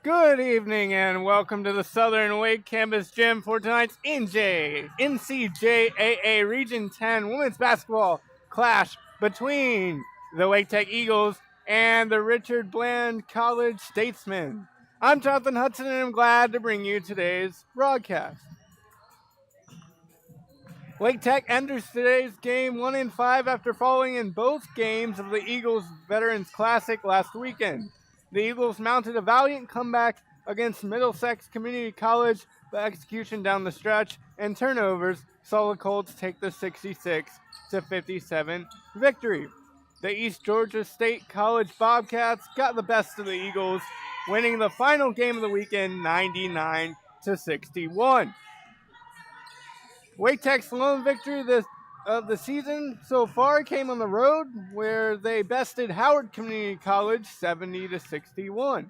Good evening and welcome to the Southern Wake Campus Gym for tonight's NCJAA Region 10 Women's Basketball Clash between the Wake Tech Eagles and the Richard Bland College Statesmen. I'm Jonathan Hudson and I'm glad to bring you today's broadcast. Wake Tech enters today's game 1-5 after falling in both games of the Eagles Veterans Classic last weekend. The Eagles mounted a valiant comeback against Middlesex Community College, but execution down the stretch and turnovers saw the Colts take the 66-57 victory. The East Georgia State College Bobcats got the best of the Eagles, winning the final game of the weekend 99-61. Wake Tech's lone victory of the season so far came on the road, where they bested Howard Community College 70-61.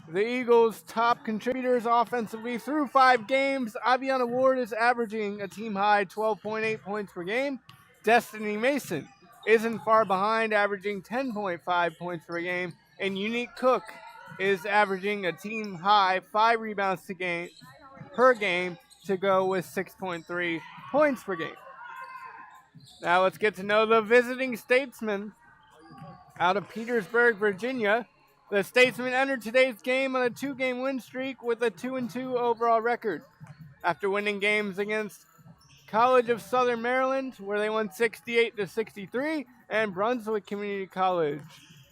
The Eagles' top contributors offensively through 5 games, Aviana Ward is averaging a team-high 12.8 points per game. Destiny Mason isn't far behind, averaging 10.5 points per game. And Unique Cook is averaging a team-high 5 rebounds per game to go with 6.3 points per game. Now let's get to know the visiting Statesmen out of Petersburg, Virginia. The Statesmen entered today's game on a 2-game win streak with a 2-2 overall record. After winning games against College of Southern Maryland, where they won 68-63, and Brunswick Community College,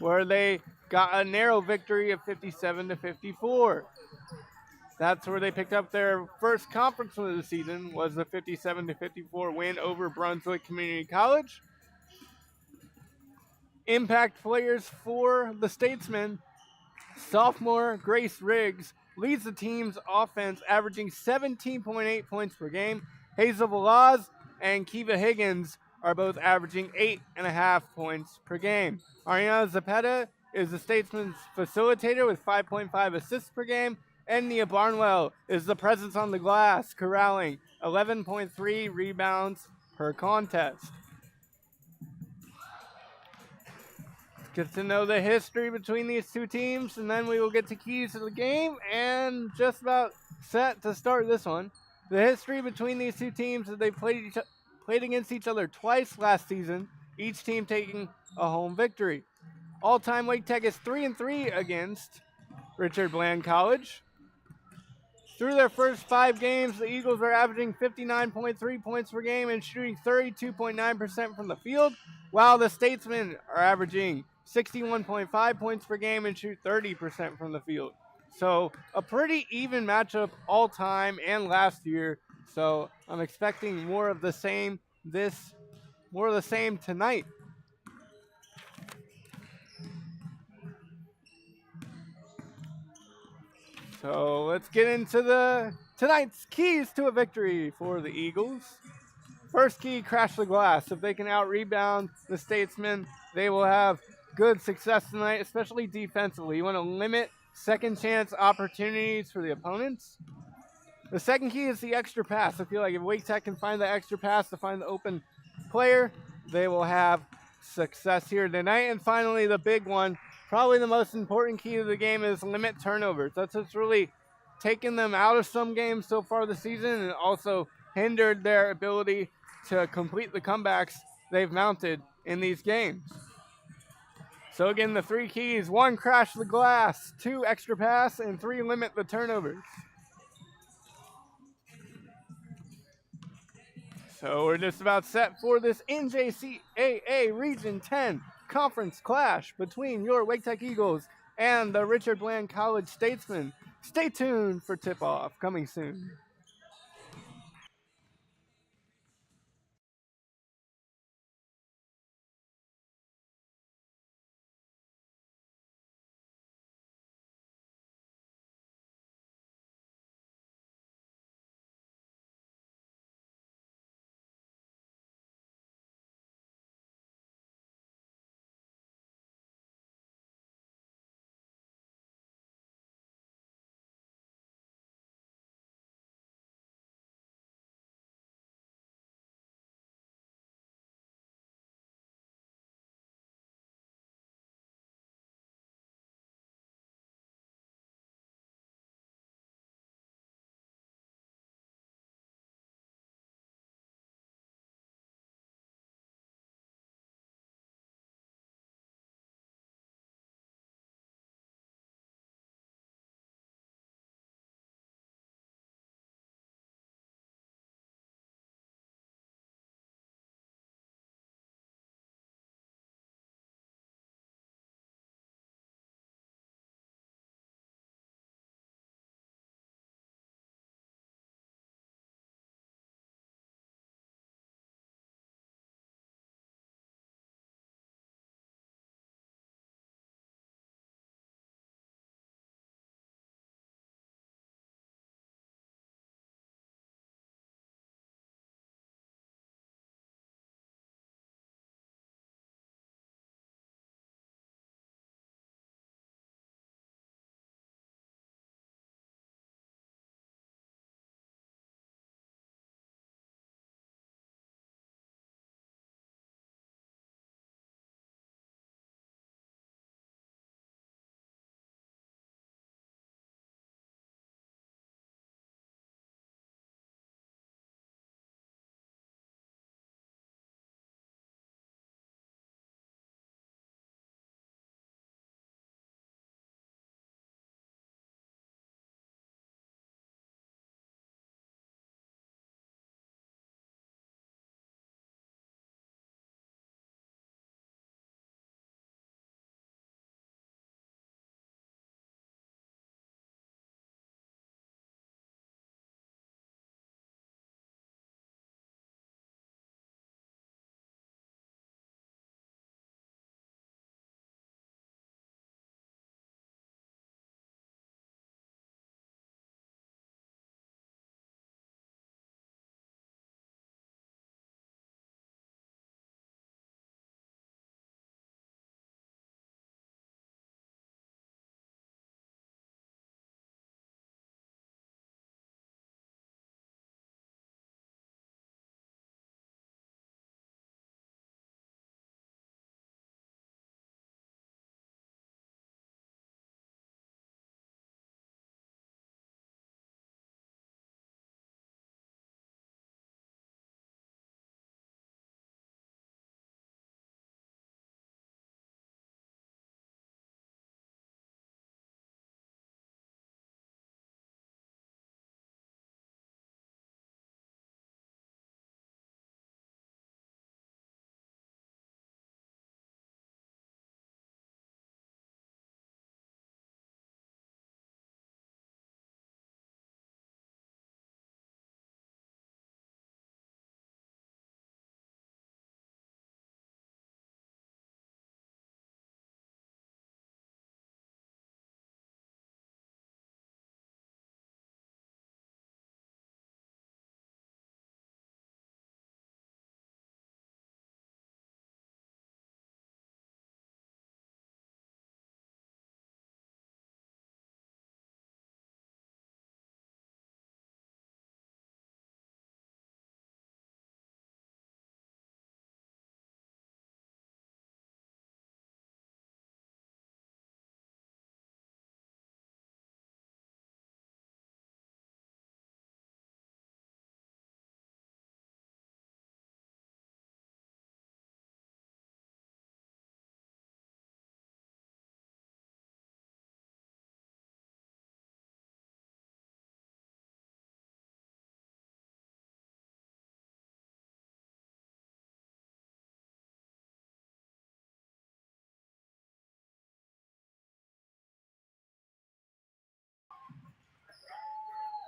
where they got a narrow victory of 57-54. That's where they picked up their first conference win of the season, was the 57-54 win over Brunswick Community College. Impact players for the Statesmen, sophomore Grace Riggs leads the team's offense, averaging 17.8 points per game. Hazel Velaz and Kiva Higgins are both averaging 8.5 points per game. Ariana Zapeta is the Statesman's facilitator with 5.5 assists per game. And Nia Barnwell is the presence on the glass, corralling 11.3 rebounds per contest. Get to know the history between these two teams, and then we will get to keys to the game, and just about set to start this one. The history between these two teams is they played against each other twice last season, each team taking a home victory. All-time Wake Tech is 3-3 against Richard Bland College. Through their first 5 games, the Eagles are averaging 59.3 points per game and shooting 32.9% from the field, while the Statesmen are averaging 61.5 points per game and shoot 30% from the field. So a pretty even matchup all time and last year. So I'm expecting more of the same tonight. So let's get into tonight's keys to a victory for the Eagles. First key, crash the glass. If they can out-rebound the Statesmen, they will have good success tonight, especially defensively. You want to limit second chance opportunities for the opponents. The second key is the extra pass. I feel like if Wake Tech can find the extra pass to find the open player, they will have success here tonight. And finally, the big one, probably the most important key to the game, is limit turnovers. That's what's really taken them out of some games so far this season and also hindered their ability to complete the comebacks they've mounted in these games. So again, the 3 keys: 1, crash the glass; 2, extra pass; and 3, limit the turnovers. So we're just about set for this NJCAA Region 10 Conference Clash between your Wake Tech Eagles and the Richard Bland College Statesmen. Stay tuned for tip-off coming soon.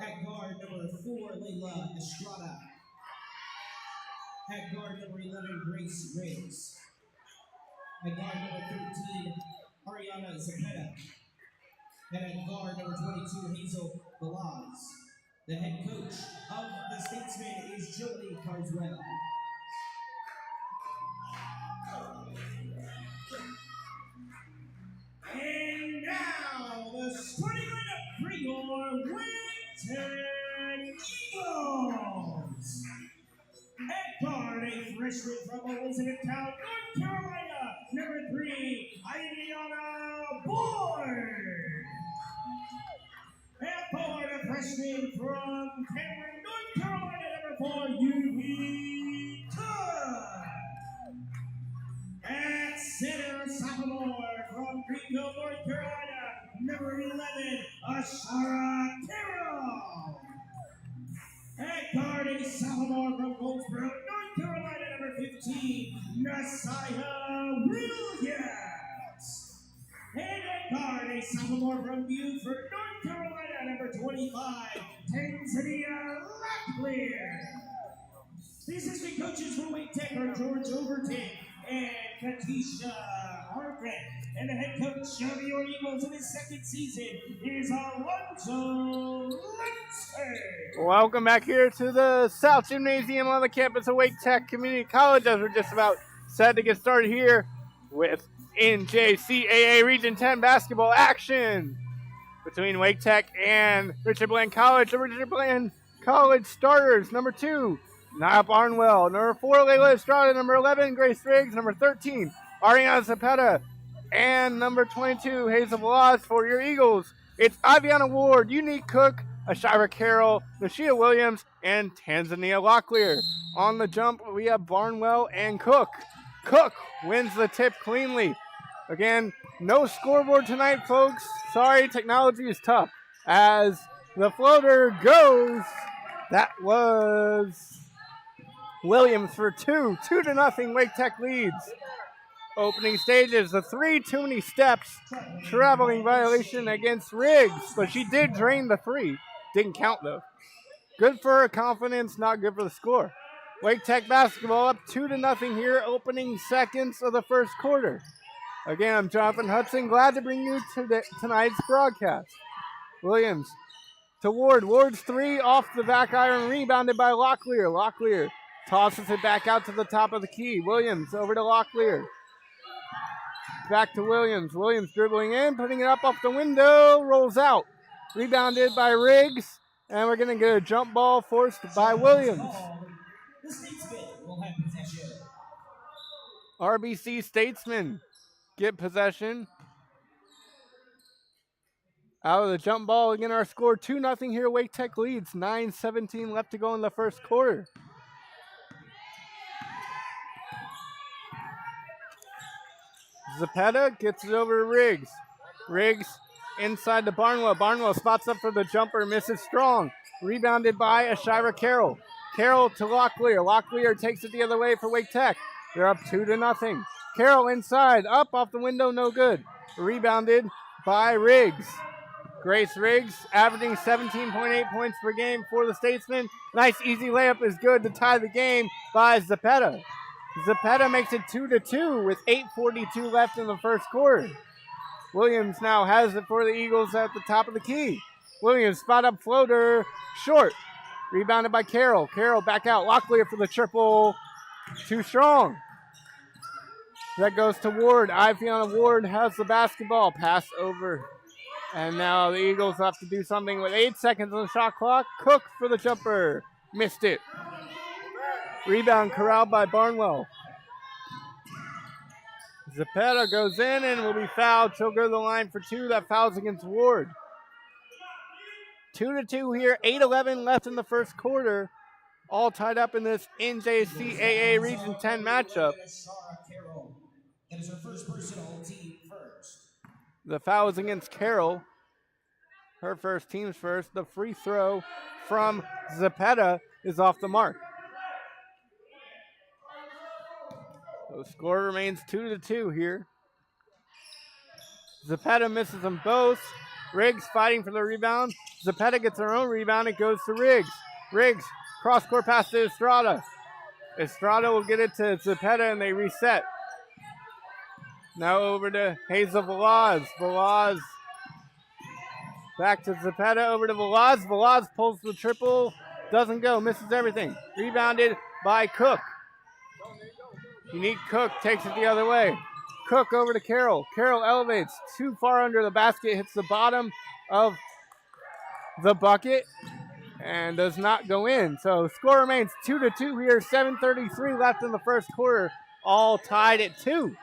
At guard number 4, Layla Estrada. At guard number 11, Grace Riggs. At guard number 13, Ariana Zepeda. And at guard number 22, Hazel Balaz. The head coach of the Statesmen is Jolie Carswell. And now, the starting lineup for your Wington Eagles. At guard, a freshman from Elizabethtown, North Carolina, number 3, Ileana Boyd. At forward, a freshman from Cameron, North Carolina, number 4, Yubi Cook. At center, sophomore from Greenville, North Carolina, number 11, Ashara Carroll. At guard, a sophomore from Goldsboro, North Carolina, number 15, Nasiah Williams. And at guard, a sophomore from Beaufort, North Carolina, number 25, Tanzania Locklear. The assistant coaches for Wake Tech are George Overton and Katisha Hargrett. And the head coach of your Eagles in his second season is Alonzo Lindsay. Welcome back here to the South Gymnasium on the campus of Wake Tech Community College, as we're just about set to get started here with NJCAA Region 10 basketball action between Wake Tech and Richard Bland College. The Richard Bland College starters: number 2, Nia Barnwell; number 4, Layla Estrada; number 11, Grace Riggs; number 13, Ariana Zapata; and number 22, Hazel Balaz. For your Eagles, it's Aviana Ward, Unique Cook, Ashira Carroll, Nashia Williams, and Tanzania Locklear. On the jump, we have Barnwell and Cook. Cook wins the tip cleanly. Again, no scoreboard tonight, folks. Sorry, technology is tough. As the floater goes, that was Williams for 2. 2-0, Wake Tech leads. Opening stages, the 3 too many steps, traveling violation against Riggs, but she did drain the 3. Didn't count though. Good for her confidence, not good for the score. Wake Tech basketball up 2-0 here, opening seconds of the first quarter. Again, I'm Jonathan Hudson, glad to bring you tonight's broadcast. Williams to Ward. Ward's 3 off the back iron, rebounded by Locklear. Locklear tosses it back out to the top of the key. Williams over to Locklear. Back to Williams. Williams dribbling in, putting it up off the window, rolls out. Rebounded by Riggs, and we're going to get a jump ball forced by Williams. RBC Statesmen get possession. Out of the jump ball, again, our score 2-0 here. Wake Tech leads. 9:17 left to go in the first quarter. Zapata gets it over to Riggs. Riggs inside to Barnwell. Barnwell spots up for the jumper, misses strong. Rebounded by Ashira Carroll. Carroll to Locklear. Locklear takes it the other way for Wake Tech. They're up 2-0. Carroll inside, up off the window, no good. Rebounded by Riggs. Grace Riggs averaging 17.8 points per game for the Statesmen. Nice easy layup is good to tie the game by Zapata. Zapata makes it 2-2 with 8:42 left in the first quarter. Williams now has it for the Eagles at the top of the key. Williams spot up floater, short. Rebounded by Carroll. Carroll back out. Locklear for the triple. Too strong. That goes to Ward. Iviana Ward has the basketball. Pass over. And now the Eagles have to do something with 8 seconds on the shot clock. Cook for the jumper. Missed it. Rebound corralled by Barnwell. Zapata goes in and will be fouled. She'll go to the line for 2. That foul's against Ward. 2-2 here. 8:11 left in the first quarter. All tied up in this NJCAA Region 10 matchup. That is her first personal, team first. The foul is against Carroll. Her first, team's first. The free throw from Zapata is off the mark. The score remains 2-2 here. Zapata misses them both. Riggs fighting for the rebound. Zepeda gets her own rebound. It goes to Riggs. Riggs, cross-court pass to Estrada. Estrada will get it to Zepeda, and they reset. Now over to Hazel Velaz. Velaz back to Zepeda, over to Velaz. Velaz pulls the triple. Doesn't go, misses everything. Rebounded by Cook. Unique Cook takes it the other way. Cook over to Carroll. Carroll elevates too far under the basket, hits the bottom of the bucket, and does not go in. So score remains 2-2 here. 7:33 left in the first quarter. All tied at 2.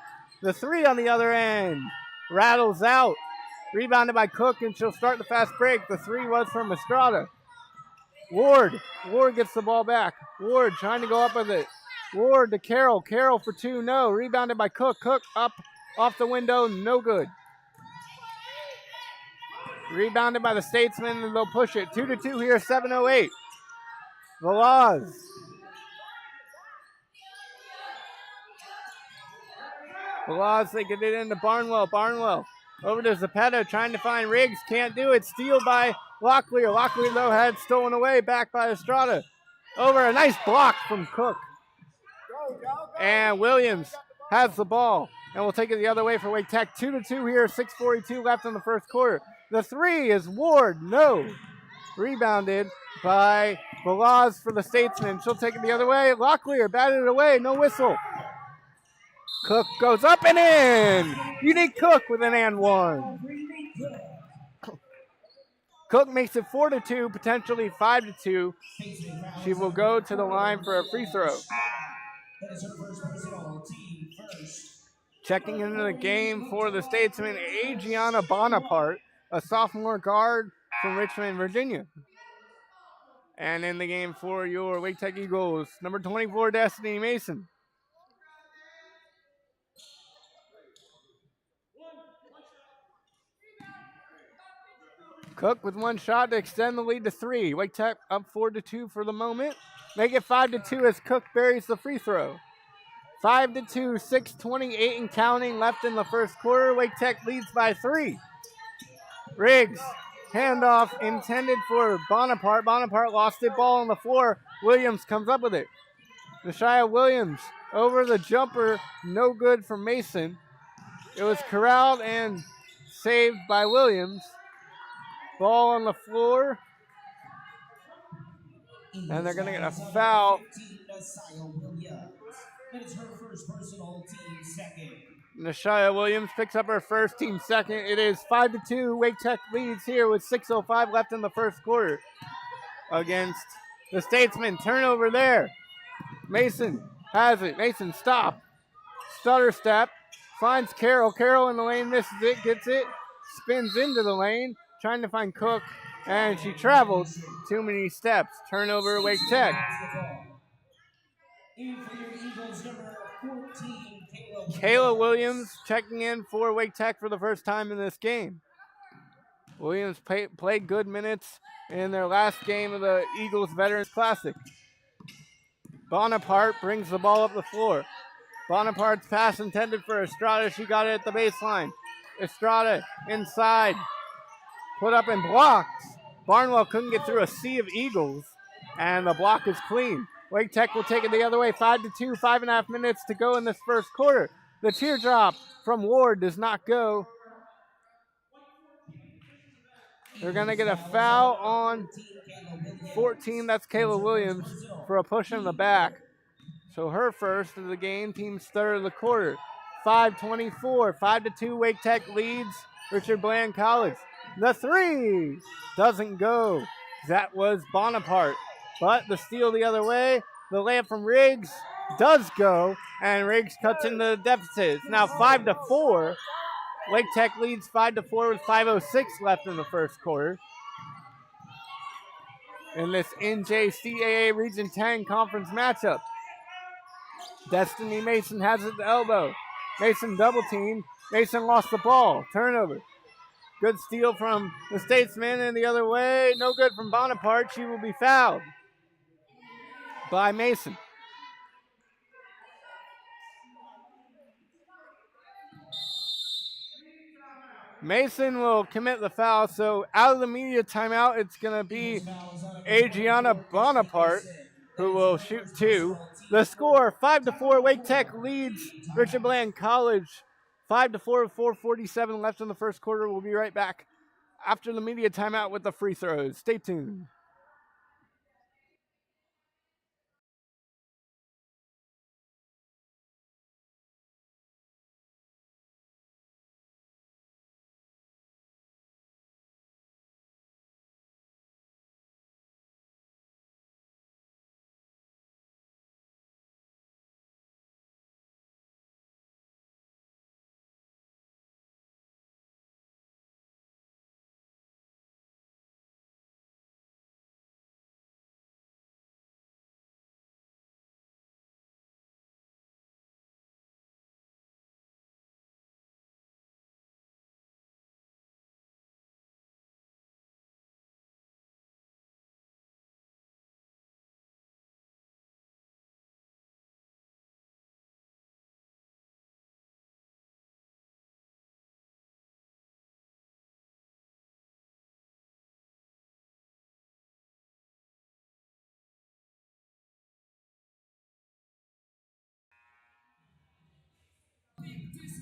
The three on the other end rattles out. Rebounded by Cook, and she'll start the fast break. The three was from Estrada. Ward gets the ball back. Ward trying to go up with it. Ward to Carroll. Carroll for 2, no. Rebounded by Cook. Cook up off the window, no good. Rebounded by the Statesman, and they'll push it. 2-2 here, 7:08. Velaz. Velaz, they get it into Barnwell. Barnwell over to Zepeda, trying to find Riggs. Can't do it. Steal by Locklear. Locklear, though, had stolen away. Back by Estrada. Over, a nice block from Cook. And Williams has the ball. And we'll take it the other way for Wake Tech. 2-2 here. 6:42 left in the first quarter. The three is Ward. No. Rebounded by Velaz for the Statesman. She'll take it the other way. Locklear batted it away. No whistle. Cook goes up and in. Unique Cook with an and one. Cook makes it 4-2, potentially 5-2. She will go to the line for a free throw. Checking into the game for the Statesman, Adriana Bonaparte, a sophomore guard from Richmond, Virginia. And in the game for your Wake Tech Eagles, number 24, Destiny Mason. Cook with one shot to extend the lead to 3. Wake Tech up 4-2 for the moment. Make it 5-2 as Cook buries the free throw. 5-2, 6:28 and counting left in the first quarter. Wake Tech leads by 3. Riggs, handoff intended for Bonaparte. Bonaparte lost it, ball on the floor. Williams comes up with it. Nashia Williams over the jumper, no good from Mason. It was corralled and saved by Williams. Ball on the floor. And they're going to get a foul. Nashia Williams picks up her first, team second. It is 5-2. Wake Tech leads here with 6:05 left in the first quarter against the Statesman. Turnover there. Mason has it. Mason stop. Stutter step. Finds Carroll. Carroll in the lane, misses it, gets it, spins into the lane, trying to find Cook, and she traveled too many steps. Turnover, Wake Tech. Kayla Williams checking in for Wake Tech for the first time in this game. Williams played good minutes in their last game of the Eagles Veterans Classic. Bonaparte brings the ball up the floor. Bonaparte's pass intended for Estrada. She got it at the baseline. Estrada inside. Put up and blocked. Barnwell couldn't get through a sea of Eagles, and the block is clean. Wake Tech will take it the other way. 5-2, 5.5 minutes to go in this first quarter. The teardrop from Ward does not go. They're going to get a foul on 14. That's Kayla Williams for a push in the back. So her first of the game, team's third of the quarter. 5:24, 5-2, Wake Tech leads Richard Bland College. The three doesn't go. That was Bonaparte. But the steal the other way, the layup from Riggs does go, and Riggs cuts into the deficit. It's now 5-4. Wake Tech leads 5-4 with 5:06 left in the first quarter. In this NJCAA Region 10 conference matchup. Destiny Mason has it at the elbow. Mason double teamed. Mason lost the ball. Turnover. Good steal from the Statesman, and the other way, no good from Bonaparte. She will be fouled by Mason. Mason will commit the foul, so out of the media timeout, it's going to be Adriana Bonaparte who will shoot 2. The score, 5-4, Wake Tech leads Richard Bland College. 5-4, 4:47 left in the first quarter. We'll be right back after the media timeout with the free throws. Stay tuned.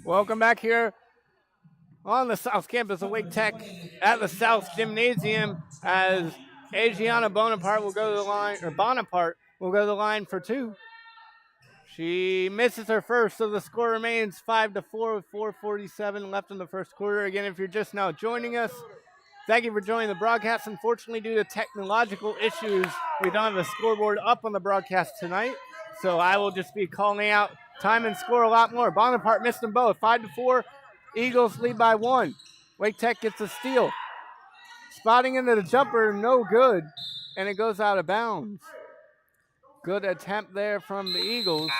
Welcome back here on the South Campus of Wake Tech at the South Gymnasium as Adriana Bonaparte will go to the line, or Bonaparte will go to the line for 2. She misses her first, so the score remains 5-4 with 4:47 left in the first quarter. Again, if you're just now joining us, thank you for joining the broadcast. Unfortunately, due to technological issues, we don't have the scoreboard up on the broadcast tonight, so I will just be calling out time and score a lot more. Bonaparte missed them both. 5-4, Eagles lead by 1. Wake Tech gets a steal. Spotting into the jumper, no good, and it goes out of bounds. Good attempt there from the Eagles.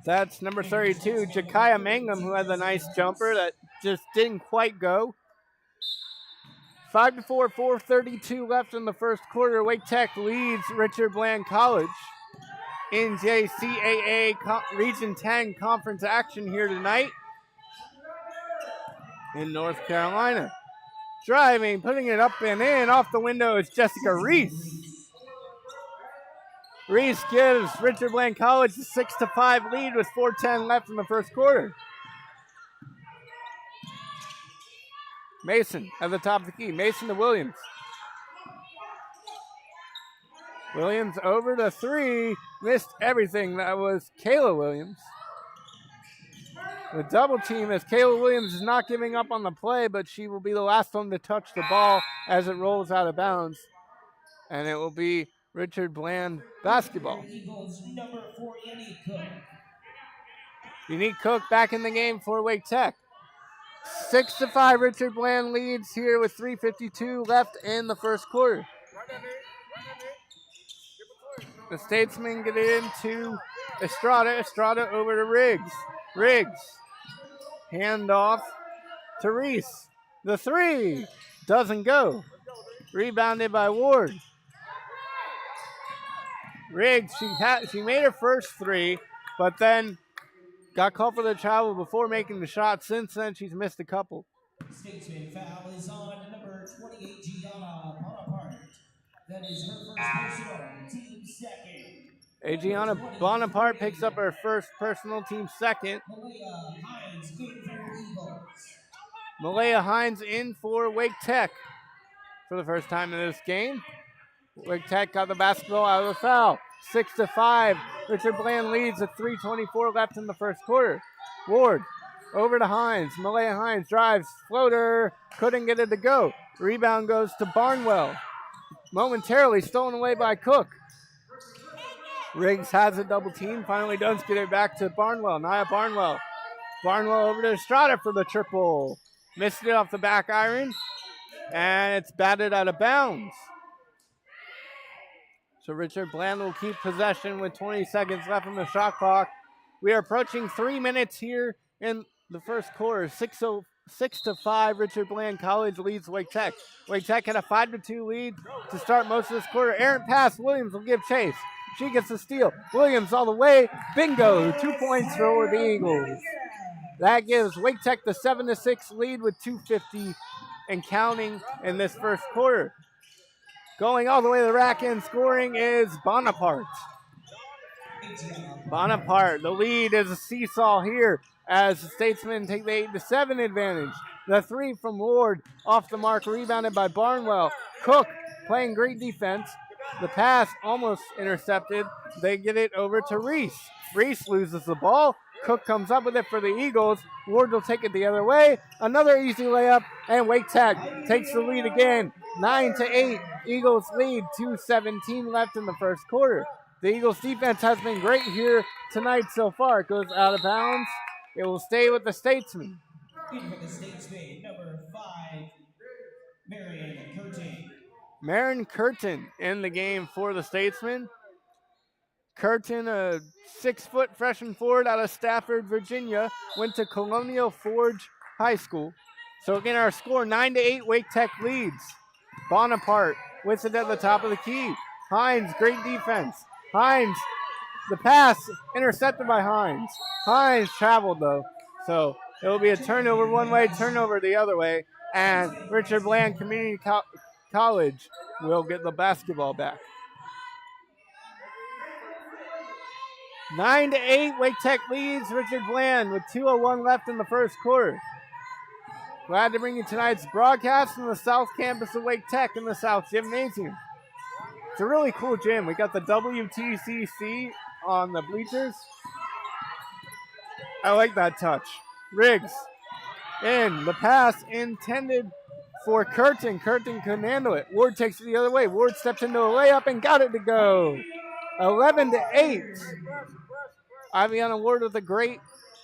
That's number 32, Jakaya Mangum, who has a nice jumper that just didn't quite go. 5-4, 4:32 left in the first quarter. Wake Tech leads Richard Bland College. NJCAA Region 10 conference action here tonight in North Carolina. Driving, putting it up and in. Off the window is Jessica Reese. Reese gives Richard Bland College a 6-5 lead with 4:10 left in the first quarter. Mason at the top of the key. Mason to Williams. Williams over to 3. Missed everything. That was Kayla Williams. The double team as Kayla Williams is not giving up on the play, but she will be the last one to touch the ball as it rolls out of bounds. And it will be Richard Bland basketball. Eagles number 4, Unique Cook. Unique Cook back in the game for Wake Tech. 6-5 Richard Bland leads here with 3:52 left in the first quarter. The Statesmen get it into Estrada. Estrada over to Riggs. Riggs. Handoff to Reese. The 3 doesn't go. Rebounded by Ward. Riggs, she made her first 3, but then got called for the travel before making the shot. Since then, she's missed a couple. Statesman foul is on number 28, Gianna Bonaparte. That is her first personal, team second. Adriana Bonaparte picks up her first personal, team second. Malaya Hines in for Eagles. Malaya Hines in for Wake Tech for the first time in this game. Wake Tech got the basketball out of the foul. 6-5. Richard Bland leads with 3:24 left in the first quarter. Ward over to Hines. Malaya Hines drives, floater, couldn't get it to go. Rebound goes to Barnwell. Momentarily stolen away by Cook. Riggs has a double team, finally does get it back to Barnwell. Nia Barnwell. Barnwell over to Estrada for the triple. Missed it off the back iron, and it's batted out of bounds. So Richard Bland will keep possession with 20 seconds left on the shot clock. We are approaching 3 minutes here in the first quarter. 6-5, Richard Bland College leads Wake Tech. Wake Tech had a 5-2 lead to start most of this quarter. Errant pass, Williams will give chase. She gets the steal. Williams all the way. Bingo, 2 points for the Eagles. That gives Wake Tech the 7-6 lead with 2:50 and counting in this first quarter. Going all the way to the rack and scoring is Bonaparte. Bonaparte, the lead is a seesaw here as the Statesmen take the 8-7 advantage. The three from Ward off the mark, rebounded by Barnwell. Cook playing great defense. The pass almost intercepted. They get it over to Reese. Reese loses the ball. Cook comes up with it for the Eagles. Ward will take it the other way. Another easy layup, and Wake Tech takes the lead again. 9-8. Eagles lead. 2:17 left in the first quarter. The Eagles defense has been great here tonight so far. It goes out of bounds. It will stay with the Statesmen. In for the Statesmen, number 5, Marion Curtin. Marin Curtin in the game for the Statesmen. Curtin, a 6-foot freshman forward out of Stafford, Virginia, went to Colonial Forge High School. So again, our score 9-8, Wake Tech leads. Bonaparte with it at the top of the key. Hines, great defense. Hines, the pass intercepted by Hines. Hines traveled though, so it will be a turnover one way, turnover the other way, and Richard Bland Community College will get the basketball back. 9-8, Wake Tech leads Richard Bland with 2:01 left in the first quarter. Glad to bring you tonight's broadcast from the South Campus of Wake Tech in the South Gymnasium. It's a really cool gym. We got the WTCC on the bleachers. I like that touch. Riggs in. The pass intended for Curtin. Curtin couldn't handle it. Ward takes it the other way. Ward steps into a layup and got it to go. 11-8. Aviana Ward with a great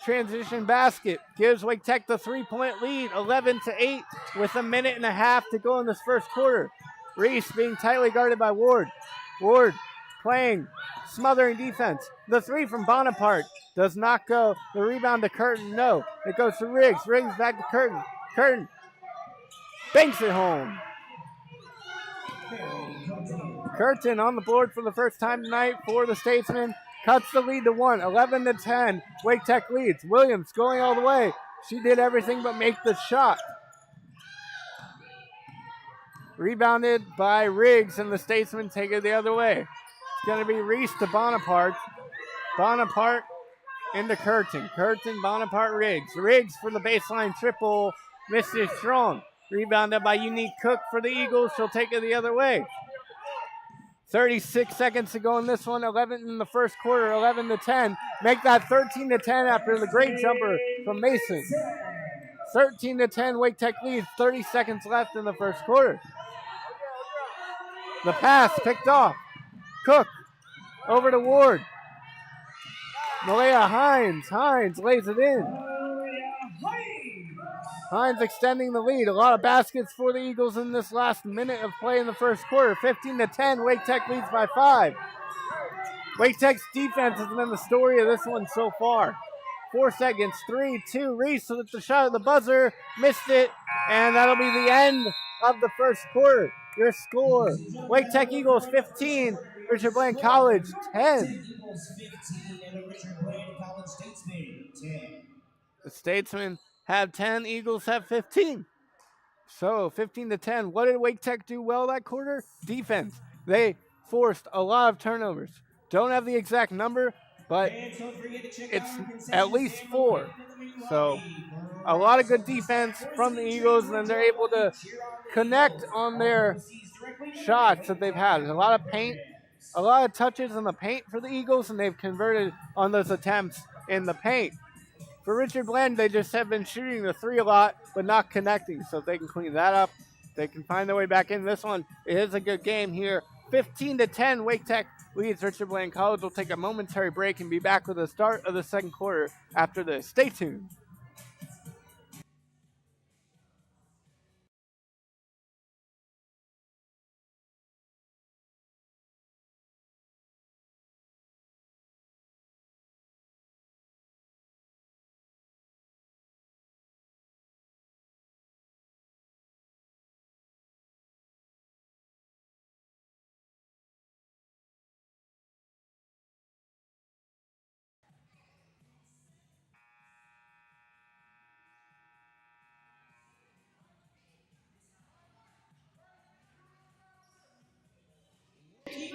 transition basket. Gives Wake Tech the 3-point lead. 11-8 with 1.5 minutes to go in this first quarter. Reese being tightly guarded by Ward. Ward playing, smothering defense. The three from Bonaparte does not go. The rebound to Curtin, no. It goes to Riggs. Riggs back to Curtin. Curtin banks it home. Curtin on the board for the first time tonight for the Statesmen. Cuts the lead to 1. 11-10. Wake Tech leads. Williams going all the way. She did everything but make the shot. Rebounded by Riggs, and the Statesmen take it the other way. It's going to be Reese to Bonaparte. Bonaparte into Curtin. Curtin, Bonaparte, Riggs. Riggs for the baseline triple. Misses strong. Rebounded by Unique Cook for the Eagles. She'll take it the other way. 36 seconds to go in this one. 11 in the first quarter. 11-10. Make that 13-10 after the great jumper from Mason. 13-10. Wake Tech leads. 30 seconds left in the first quarter. The pass picked off. Cook over to Ward. Malaya Hines. Hines lays it in. Hines extending the lead. A lot of baskets for the Eagles in this last minute of play in the first quarter. 15-10. Wake Tech leads by 5. Wake Tech's defense has been the story of this one so far. 4 seconds. 3, 2. Reese with the shot at the buzzer. Missed it. And that'll be the end of the first quarter. Your score, Wake Tech Eagles 15, Richard Bland College 10. The Statesmen have 10, Eagles have 15. So 15-10. What did Wake Tech do well that quarter? Defense. They forced a lot of turnovers. Don't have the exact number, but it's at least 4. So a lot of good defense from the Eagles, and then they're able to connect on their shots that they've had. There's a lot of paint, a lot of touches in the paint for the Eagles, and they've converted on those attempts in the paint. For Richard Bland, they just have been shooting the 3 a lot, but not connecting. So if they can clean that up, they can find their way back in this one. It is a good game here. 15-10, Wake Tech leads Richard Bland College. We'll take a momentary break and be back with the start of the second quarter after this. Stay tuned.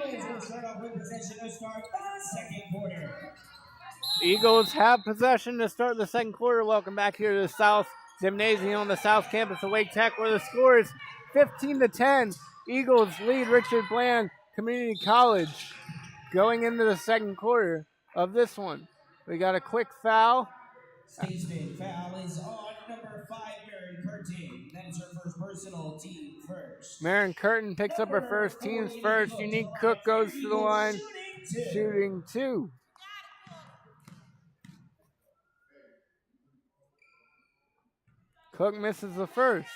Eagles will start off with possession to start the second quarter. Eagles have possession to start the second quarter. Welcome back here to the South Gymnasium on the South Campus of Wake Tech, where the score is 15-10. Eagles lead Richard Bland Community College going into the second quarter of this one. We got a quick foul. Statesman foul is on number 5, Mary Curtin. That is her first personal, team first. Marin Curtin picks up her first, team's first. Unique Cook goes to the line, shooting 2. Cook misses the first.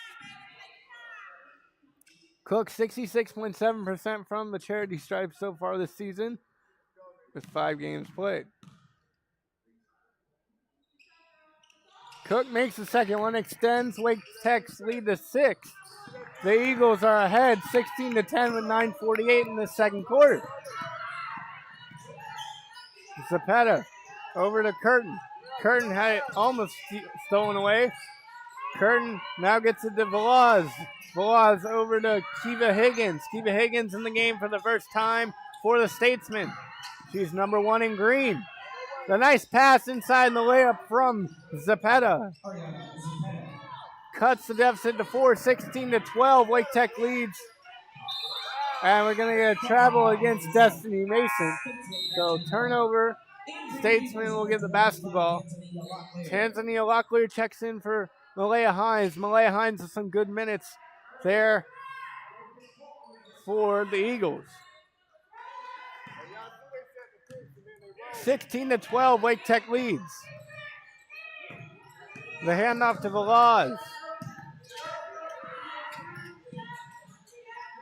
Cook 66.7% from the charity stripe so far this season with 5 games played. Cook makes the second one, extends Wake Tech's lead to 6. The Eagles are ahead 16-10 with 9:48 in the second quarter. Zapata over to Curtin. Curtin had it almost stolen away. Curtin now gets it to Velaz. Velaz over to Kiva Higgins. Kiva Higgins in the game for the first time for the Statesman. She's number 1 in green. The nice pass inside the layup from Zapata. Cuts the deficit to 4, 16-12. Wake Tech leads. And we're going to get a travel against Destiny Mason. So turnover. Statesman will get the basketball. Tanzania Locklear checks in for Malaya Hines. Malaya Hines with some good minutes there for the Eagles. 16-12, Wake Tech leads. The handoff to Velaz.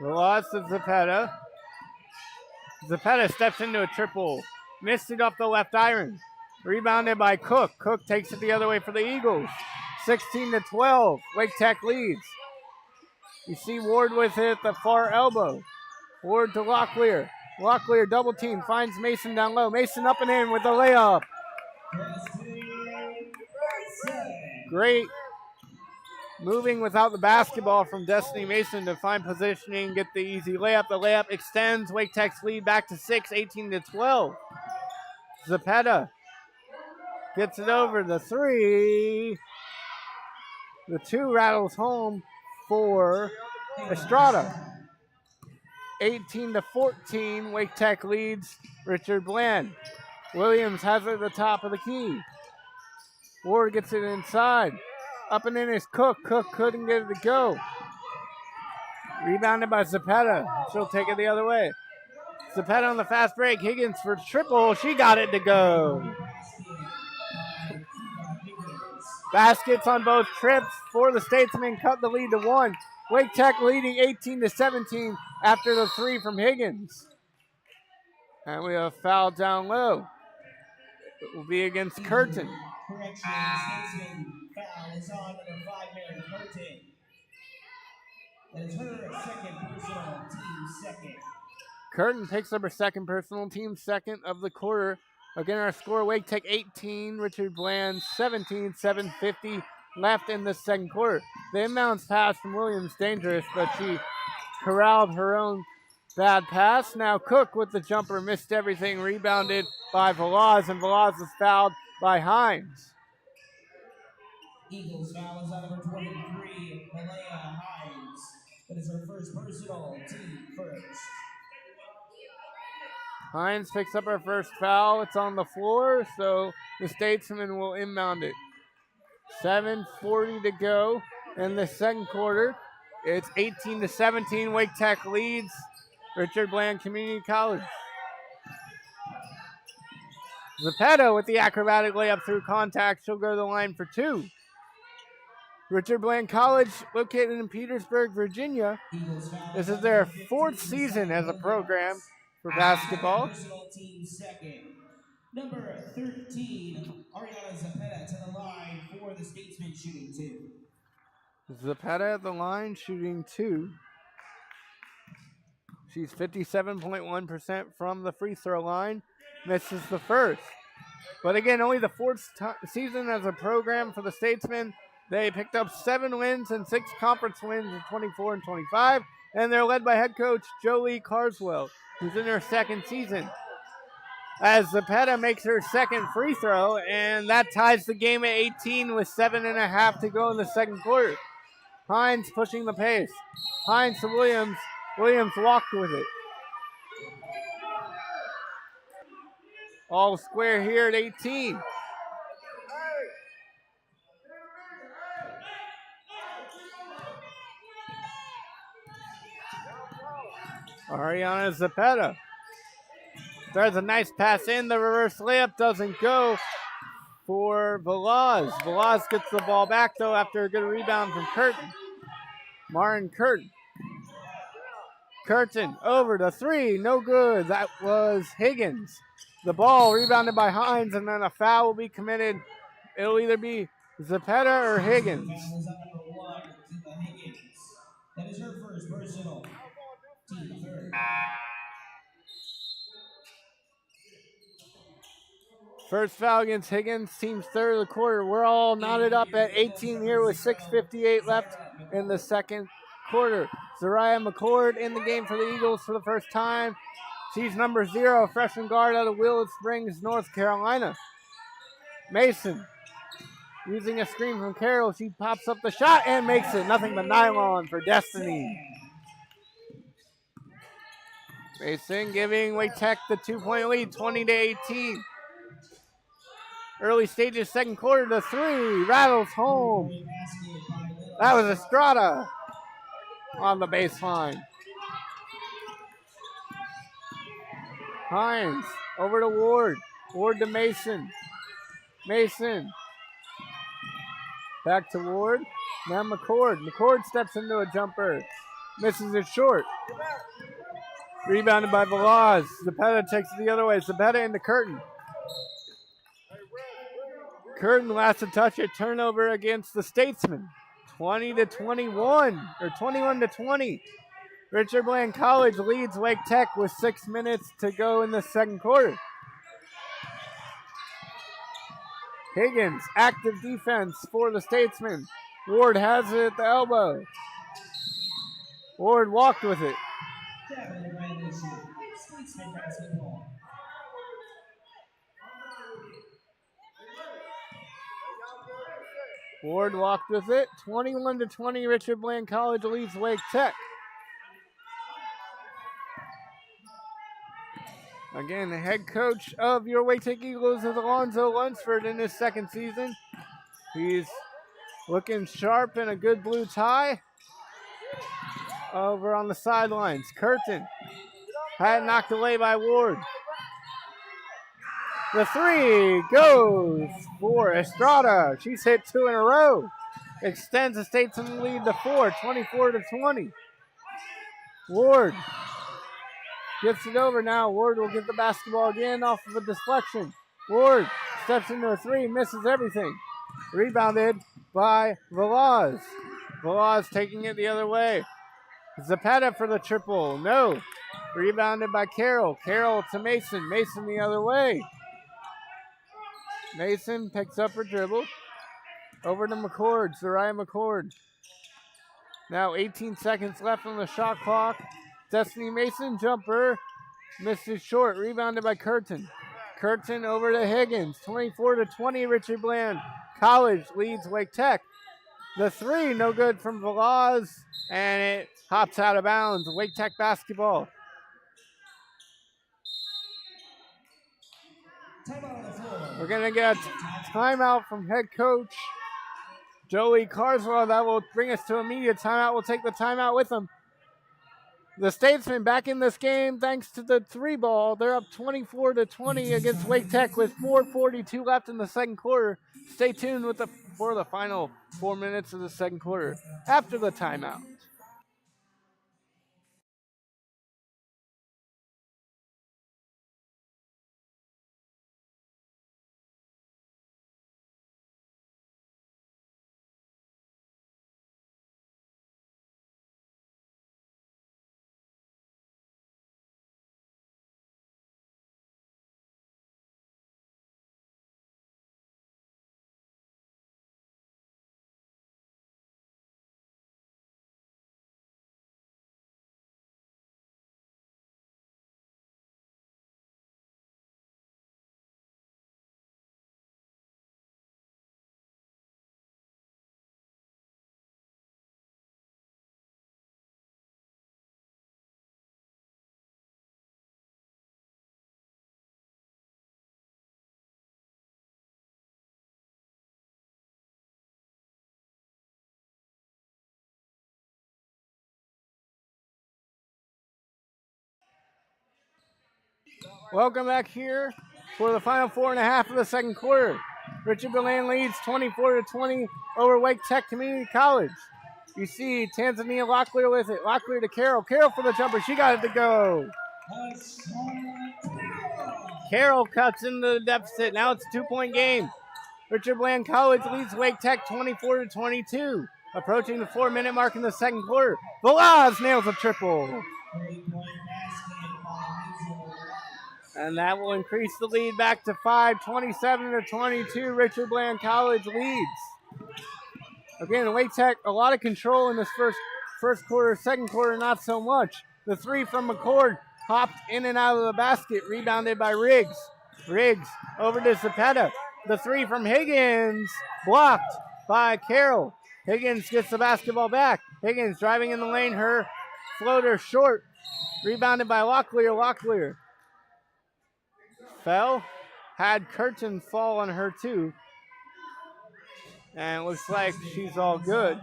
Velaz to Zapata. Zapata steps into a triple. Missed it off the left iron. Rebounded by Cook. Cook takes it the other way for the Eagles. 16-12. Wake Tech leads. You see Ward with it at the far elbow. Ward to Locklear. Locklear double team. Finds Mason down low. Mason up and in with the layup. Great moving without the basketball from Destiny Mason to find positioning, get the easy layup. The layup extends Wake Tech's lead back to 6, 18-12. Zapata gets it over the 3. The 2 rattles home for Estrada. 18-14, Wake Tech leads Richard Bland. Williams has it at the top of the key. Ward gets it inside. Up and in is Cook. Cook couldn't get it to go. Rebounded by Zapata. She'll take it the other way. Zapata on the fast break. Higgins for triple. She got it to go. Baskets on both trips for the Statesmen. Cut the lead to 1. Wake Tech leading 18-17 after the 3 from Higgins. And we have a foul down low. It will be against Curtin. Correction, Statesman foul is on number 5, Mary Curtin. That is her second personal, team second. Curtin picks up her second personal, team second of the quarter. Again, our score, Wake Tech 18, Richard Bland 17, 7:50 left in the second quarter. The inbounds pass from Williams, dangerous, but she corralled her own bad pass. Now Cook with the jumper, missed everything, rebounded by Velaz, and Velaz is fouled by Hines. Eagles foul is on number 23, Malaya Hines. That is her first personal, team first. Hines picks up her first foul. It's on the floor, so the Statesman will inbound it. 7:40 to go in the second quarter. It's 18-17. Wake Tech leads Richard Bland Community College. Zapata with the acrobatic layup through contact. She'll go to the line for 2. Richard Bland College, located in Petersburg, Virginia. This is their 4th season as a program for basketball. Personal team second. Number 13, Ariana Zapata to the line for the Statesman shooting 2. Zapata at the line shooting 2. She's 57.1% from the free throw line. Misses the first. But again, only the 4th season as a program for the Statesmen. They picked up 7 wins and 6 conference wins in 24 and 25, and they're led by head coach Jolie Carswell, who's in her second season. As Zepeda makes her second free throw, and that ties the game at 18 with 7.5 to go in the second quarter. Hines pushing the pace. Hines to Williams. Williams walked with it. All square here at 18. Ariana Zepeda. There's a nice pass in. The reverse layup doesn't go for Velaz. Velaz gets the ball back, though, after a good rebound from Curtin. Martin Curtin. Curtin over to 3. No good. That was Higgins. The ball rebounded by Hines, and then a foul will be committed. It'll either be Zepeda or Higgins. Foul is on number 1 to Higgins. That is her first personal. Team third. First foul against Higgins, team's third of the quarter. We're all knotted up at 18 here with 6:58 left in the second quarter. Zariah McCord in the game for the Eagles for the first time. She's number 0, freshman guard out of Willow Springs, North Carolina. Mason using a screen from Carroll. She pops up the shot and makes it. Nothing but nylon for Destiny. Mason giving Wake Tech the 2-point lead, 20-18. Early stages, second quarter, the 3 rattles home. That was Estrada on the baseline. Hines over to Ward. Ward to Mason. Mason back to Ward. Now McCord. McCord steps into a jumper. Misses it short. Rebounded by Velaz. Zepeda takes it the other way. Zepeda into Curtin. Curtin last to touch it. Turnover against the Statesman. 20-21 or 21-20. Richard Bland College leads Wake Tech with 6 minutes to go in the second quarter. Higgins, active defense for the Statesman. Ward has it at the elbow. Ward walked with it. Ward walked with it. 21-20, Richard Bland College leads Wake Tech. Again, the head coach of your Wake Tech Eagles is Alonzo Lunsford in his second season. He's looking sharp in a good blue tie. Over on the sidelines, Curtin had knocked away by Ward. The 3 goes for Estrada. She's hit 2 in a row. Extends the Statesman lead to 4, 24-20. Ward gets it over now. Ward will get the basketball again off of a deflection. Ward steps into a 3, misses everything. Rebounded by Velaz. Velaz taking it the other way. Zepeda for the triple. No. Rebounded by Carroll. Carroll to Mason. Mason the other way. Mason picks up her dribble. Over to McCord. Zariah McCord. Now 18 seconds left on the shot clock. Destiny Mason jumper. Misses short. Rebounded by Curtin. Curtin over to Higgins. 24-20. Richard Bland College leads Wake Tech. The 3 no good from Velaz. And it hops out of bounds. Wake Tech basketball. We're going to get a timeout from head coach Joey Carswell. That will bring us to immediate timeout. We'll take the timeout with him. The Statesmen back in this game thanks to the 3 ball. They're up 24-20 against Wake Tech with 4:42 left in the second quarter. Stay tuned for the final 4 minutes of the second quarter after the timeout. Welcome back here for the final 4.5 of the second quarter. Richard Bland leads 24-20 over Wake Tech Community College. You see Tanzania Locklear with it. Locklear to Carroll. Carroll for the jumper. She got it to go. Carroll cuts into the deficit. Now it's a 2-point game. Richard Bland College leads Wake Tech 24-22. Approaching the 4-minute mark in the second quarter. Velaz nails a triple. And that will increase the lead back to 5, 27-22. Richard Bland College leads. Again, Wake Tech, a lot of control in this first quarter. Second quarter, not so much. The three from McCord hopped in and out of the basket, rebounded by Riggs. Riggs over to Zapata. The three from Higgins, blocked by Carroll. Higgins gets the basketball back. Higgins driving in the lane, her floater short. Rebounded by Locklear. Locklear fell, had Curtin fall on her too. And it looks like she's all good.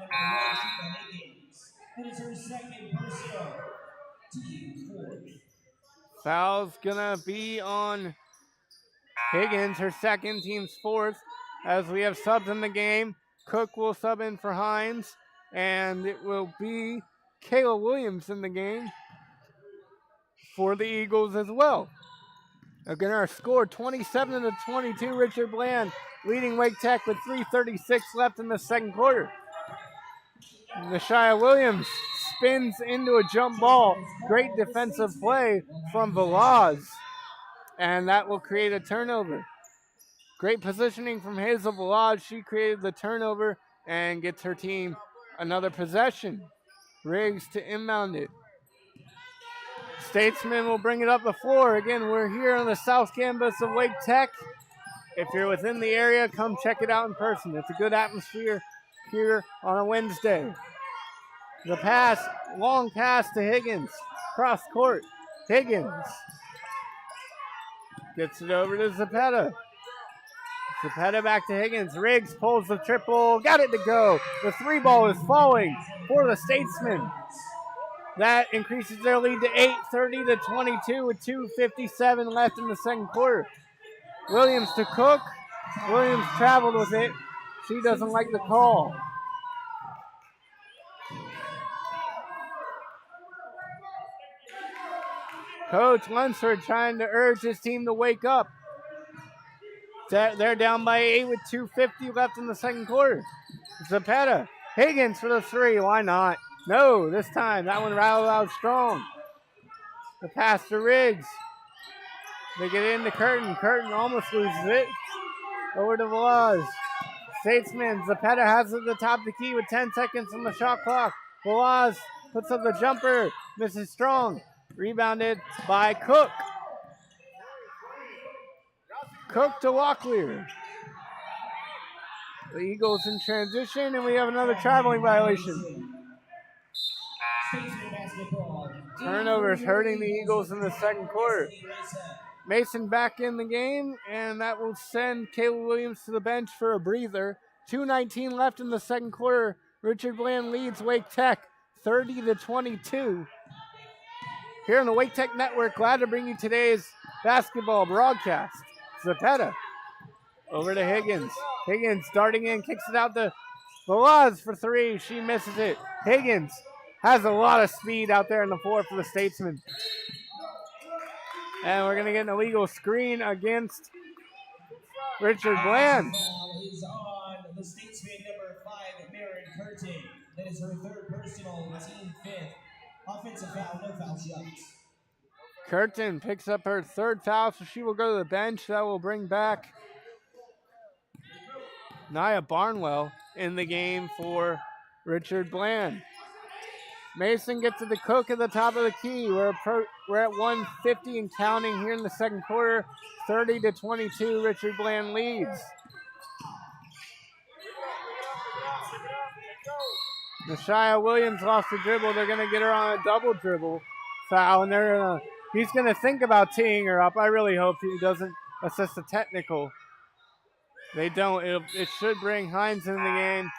Foul's gonna be on Higgins, her second, team's fourth. As we have subs in the game, Cook will sub in for Hines, and it will be Kayla Williams in the game for the Eagles as well. Again, our score 27-22. Richard Bland leading Wake Tech with 3:36 left in the second quarter. Nashia Williams spins into a jump ball. Great defensive play from Velaz. And that will create a turnover. Great positioning from Hazel Velaz. She created the turnover and gets her team another possession. Riggs to inbound it. Statesman will bring it up the floor. Again, we're here on the south campus of Wake Tech. If you're within the area, come check it out in person. It's a good atmosphere here on a Wednesday. The pass, long pass to Higgins. Cross court. Higgins gets it over to Zapata. Zapata back to Higgins. Riggs pulls the triple. Got it to go. The three ball is falling for the Statesmen. That increases their lead to 8, 30-22 with 2:57 left in the second quarter. Williams to Cook. Williams traveled with it. She doesn't like the call. Coach Lunsford trying to urge his team to wake up. They're down by 8 with 2:50 left in the second quarter. Zapata. Higgins for the three. Why not? No, this time. That one rattled out strong. The pass to Riggs. They get into Curtin. Curtin almost loses it. Over to Velaz. Statesman. Zapata has it at the top of the key with 10 seconds on the shot clock. Velaz puts up the jumper. Misses strong. Rebounded by Cook. Cook to Locklear. The Eagles in transition, and we have another traveling violation. Turnovers hurting the Eagles in the second quarter. Mason back in the game, and that will send Kayla Williams to the bench for a breather. 2:19 left in the second quarter. Richard Bland leads Wake Tech 30-22. Here on the Wake Tech Network, glad to bring you today's basketball broadcast. Zapata over to Higgins. Higgins darting in, kicks it out to Velaz for three. She misses it. Higgins has a lot of speed out there in the floor for the Statesman. And we're going to get an illegal screen against Richard Bland. Is on the Statesman number 5, Maren Curtin. That is her third personal, team fifth. Offensive foul, no foul shots. Curtin picks up her third foul, so she will go to the bench. That will bring back Nia Barnwell in the game for Richard Bland. Mason gets to the Cook at the top of the key. We're at 1:50 and counting here in the second quarter. 30-22, Richard Bland leads. Nashia Williams lost the dribble. They're going to get her on a double dribble foul, and he's going to think about teeing her up. I really hope he doesn't assist the technical. They don't. It should bring Hines in the game.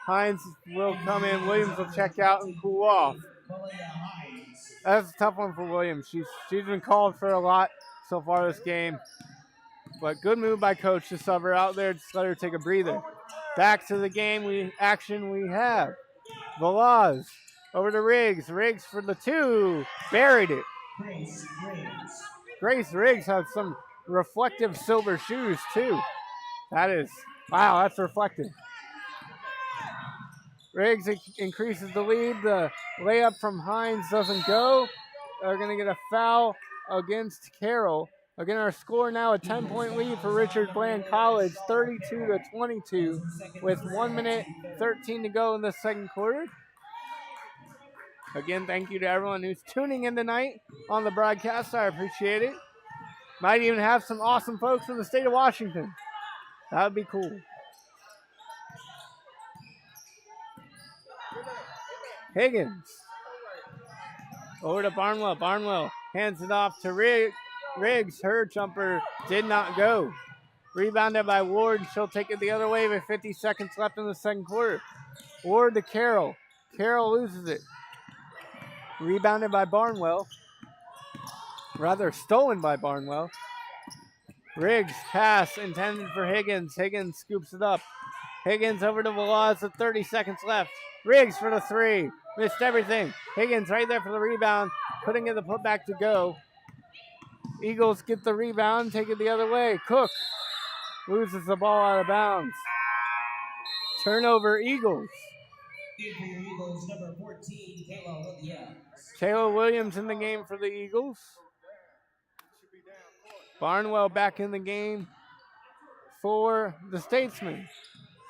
Hines will come in. Williams will check out and cool off. That's a tough one for Williams. She's been called for a lot, so far this game. But good move by coach to sub her out there. Just let her take a breather. Back to the game action we have. Velaz over to Riggs. Riggs for the 2. Buried it. Grace Riggs has some reflective silver shoes too. That is, wow, that's reflective. Riggs increases the lead. The layup from Hines doesn't go. They're going to get a foul against Carroll. Again, our score now a 10-point lead for Richard Bland College, 32-22, with 1 minute 13 to go in the second quarter. Again, thank you to everyone who's tuning in tonight on the broadcast. I appreciate it. Might even have some awesome folks from the state of Washington. That would be cool. Higgins. Over to Barnwell. Barnwell hands it off to Riggs. Her jumper did not go. Rebounded by Ward. She'll take it the other way with 50 seconds left in the second quarter. Ward to Carroll. Carroll loses it. Rebounded by Barnwell. Rather, stolen by Barnwell. Riggs pass intended for Higgins. Higgins scoops it up. Higgins over to Velaz with 30 seconds left. Riggs for the 3. Missed everything. Higgins right there for the rebound. Putting in the putback to go. Eagles get the rebound. Take it the other way. Cook loses the ball out of bounds. Turnover Eagles. Eagles, number 14, Kayla Williams. Kayla Williams in the game for the Eagles. Barnwell back in the game for the Statesmen.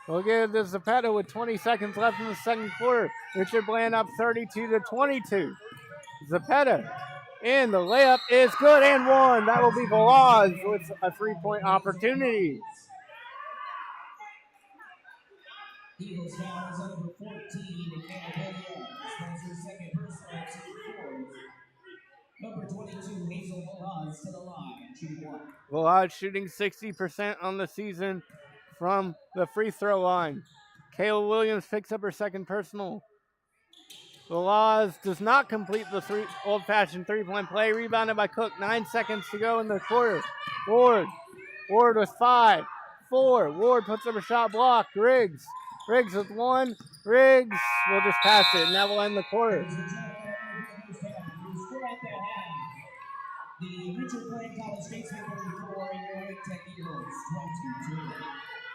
We'll get to Zapata with 20 seconds left in the second quarter. Richard Bland up 32-22. Zapata in. The layup is good and one. That will be Velaz with a 3-point opportunity. Eagles foul is number 14, Kayla Williams. That's her second personal, team 4. Number 22, Hazel Velaz to the line. Shooting 1. Velaz shooting 60% on the season from the free throw line. Kayla Williams picks up her second personal. Velaz does not complete the old-fashioned three-point play. Rebounded by Cook. 9 seconds to go in the quarter. Ward with 5, 4. Ward puts up a shot block. Riggs with 1. Riggs will just pass it, and that will end the quarter. The Richard Bland College Statesman 34 and your Wake Tech Eagles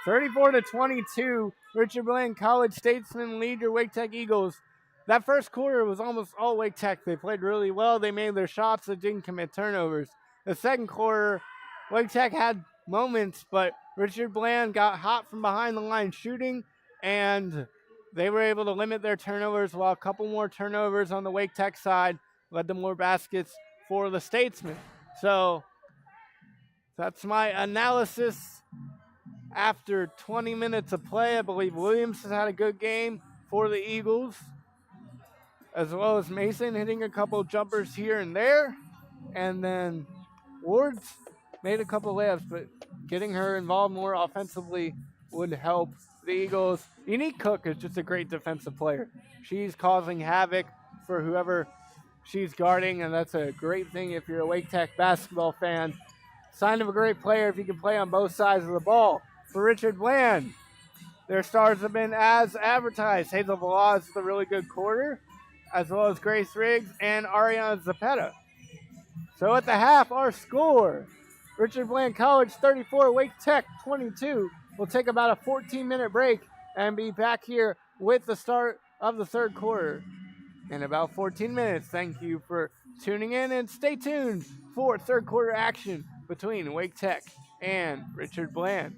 22. 34-22. Richard Bland College Statesmen lead your Wake Tech Eagles. That first quarter was almost all Wake Tech. They played really well. They made their shots. They didn't commit turnovers. The second quarter, Wake Tech had moments, but Richard Bland got hot from behind the line shooting, and they were able to limit their turnovers, while a couple more turnovers on the Wake Tech side led to more baskets for the Statesmen. So that's my analysis after 20 minutes of play. I believe Williams has had a good game for the Eagles, as well as Mason hitting a couple jumpers here and there. And then Ward's made a couple layups, but getting her involved more offensively would help the Eagles. Unique Cook is just a great defensive player. She's causing havoc for whoever she's guarding, and that's a great thing if you're a Wake Tech basketball fan. Sign of a great player if you can play on both sides of the ball. For Richard Bland, their stars have been as advertised. Hazel Velaz with a really good quarter, as well as Grace Riggs and Ariana Zapata. So at the half, our score, Richard Bland College 34, Wake Tech 22. We'll take about a 14-minute break and be back here with the start of the third quarter in about 14 minutes. Thank you for tuning in, and stay tuned for third quarter action between Wake Tech and Richard Bland.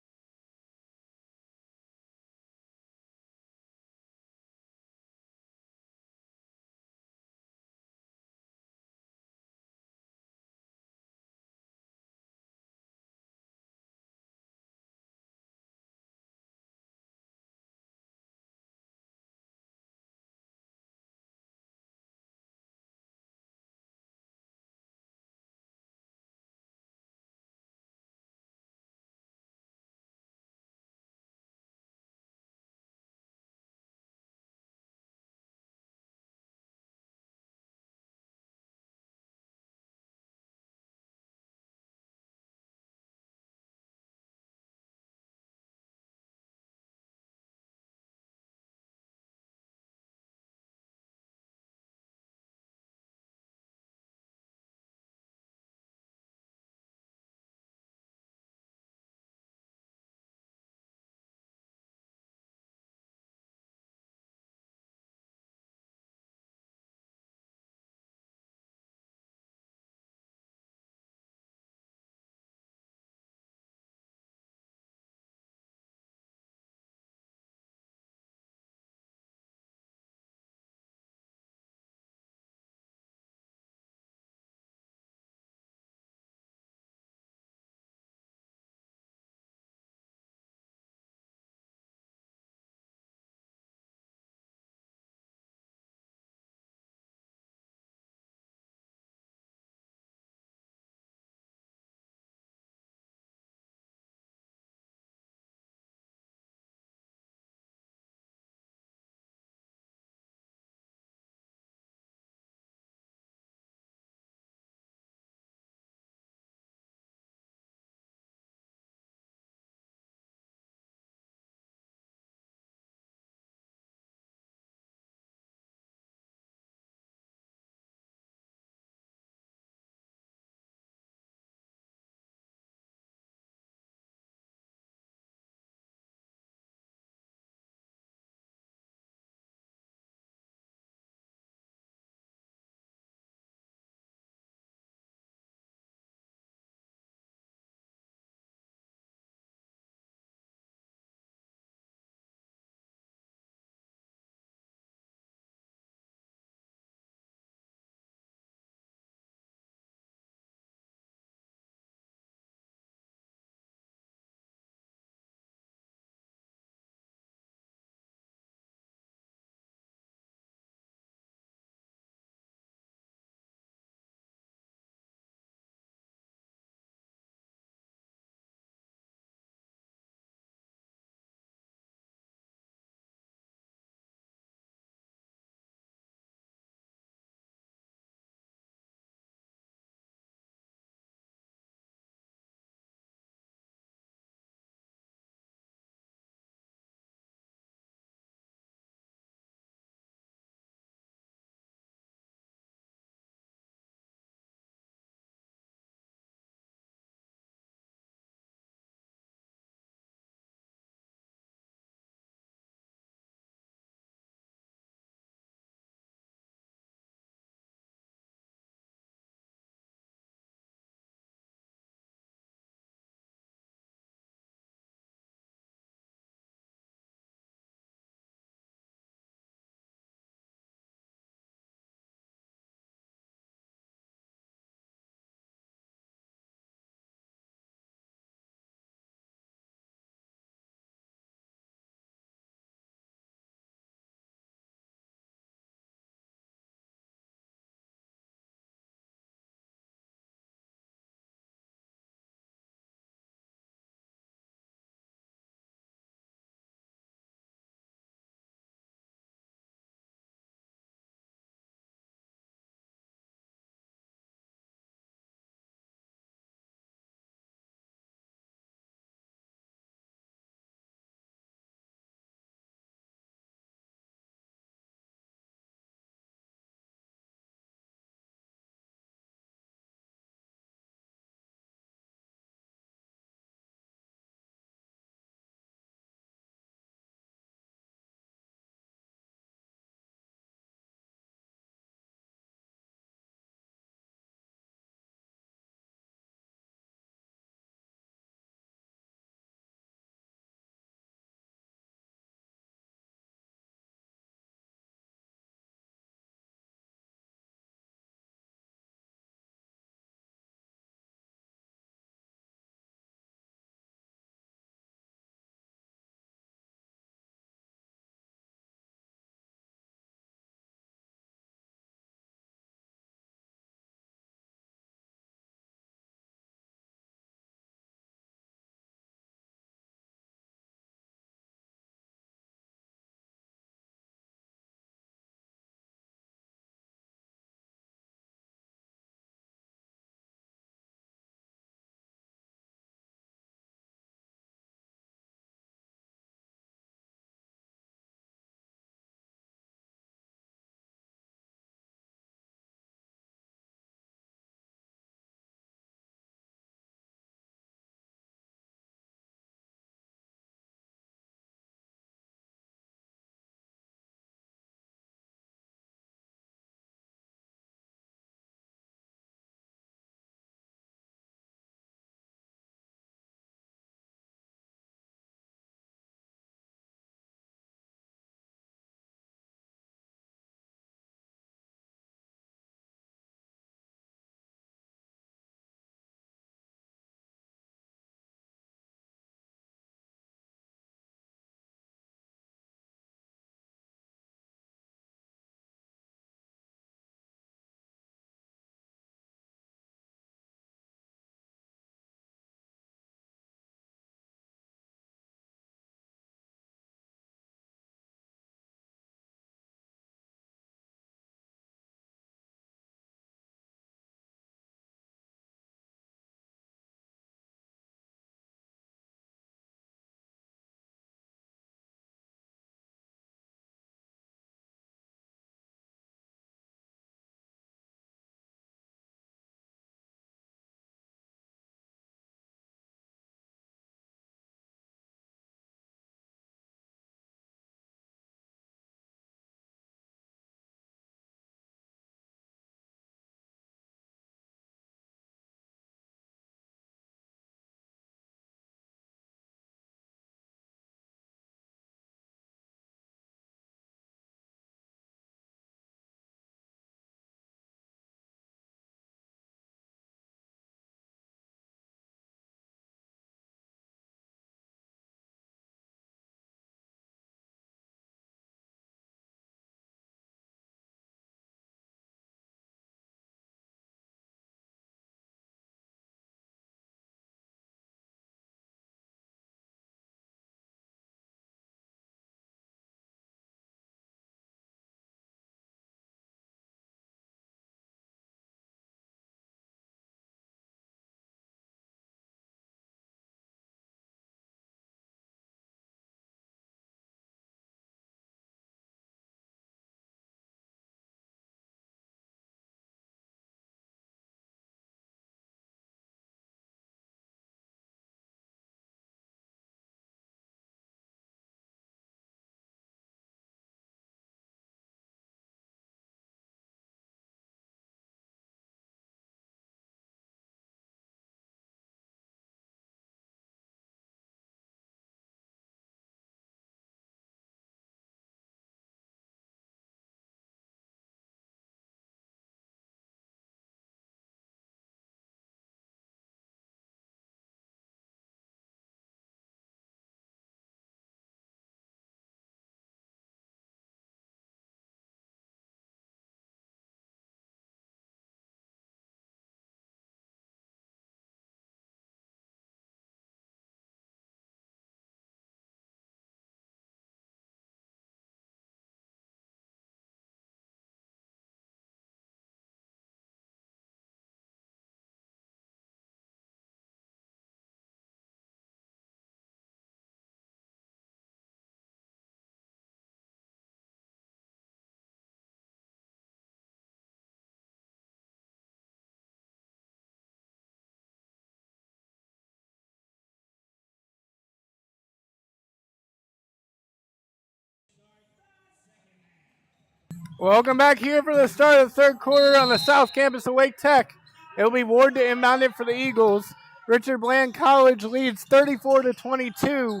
Welcome back here for the start of the third quarter on the south campus of Wake Tech. It'll be Ward to inbound it for the Eagles. Richard Bland College leads 34-22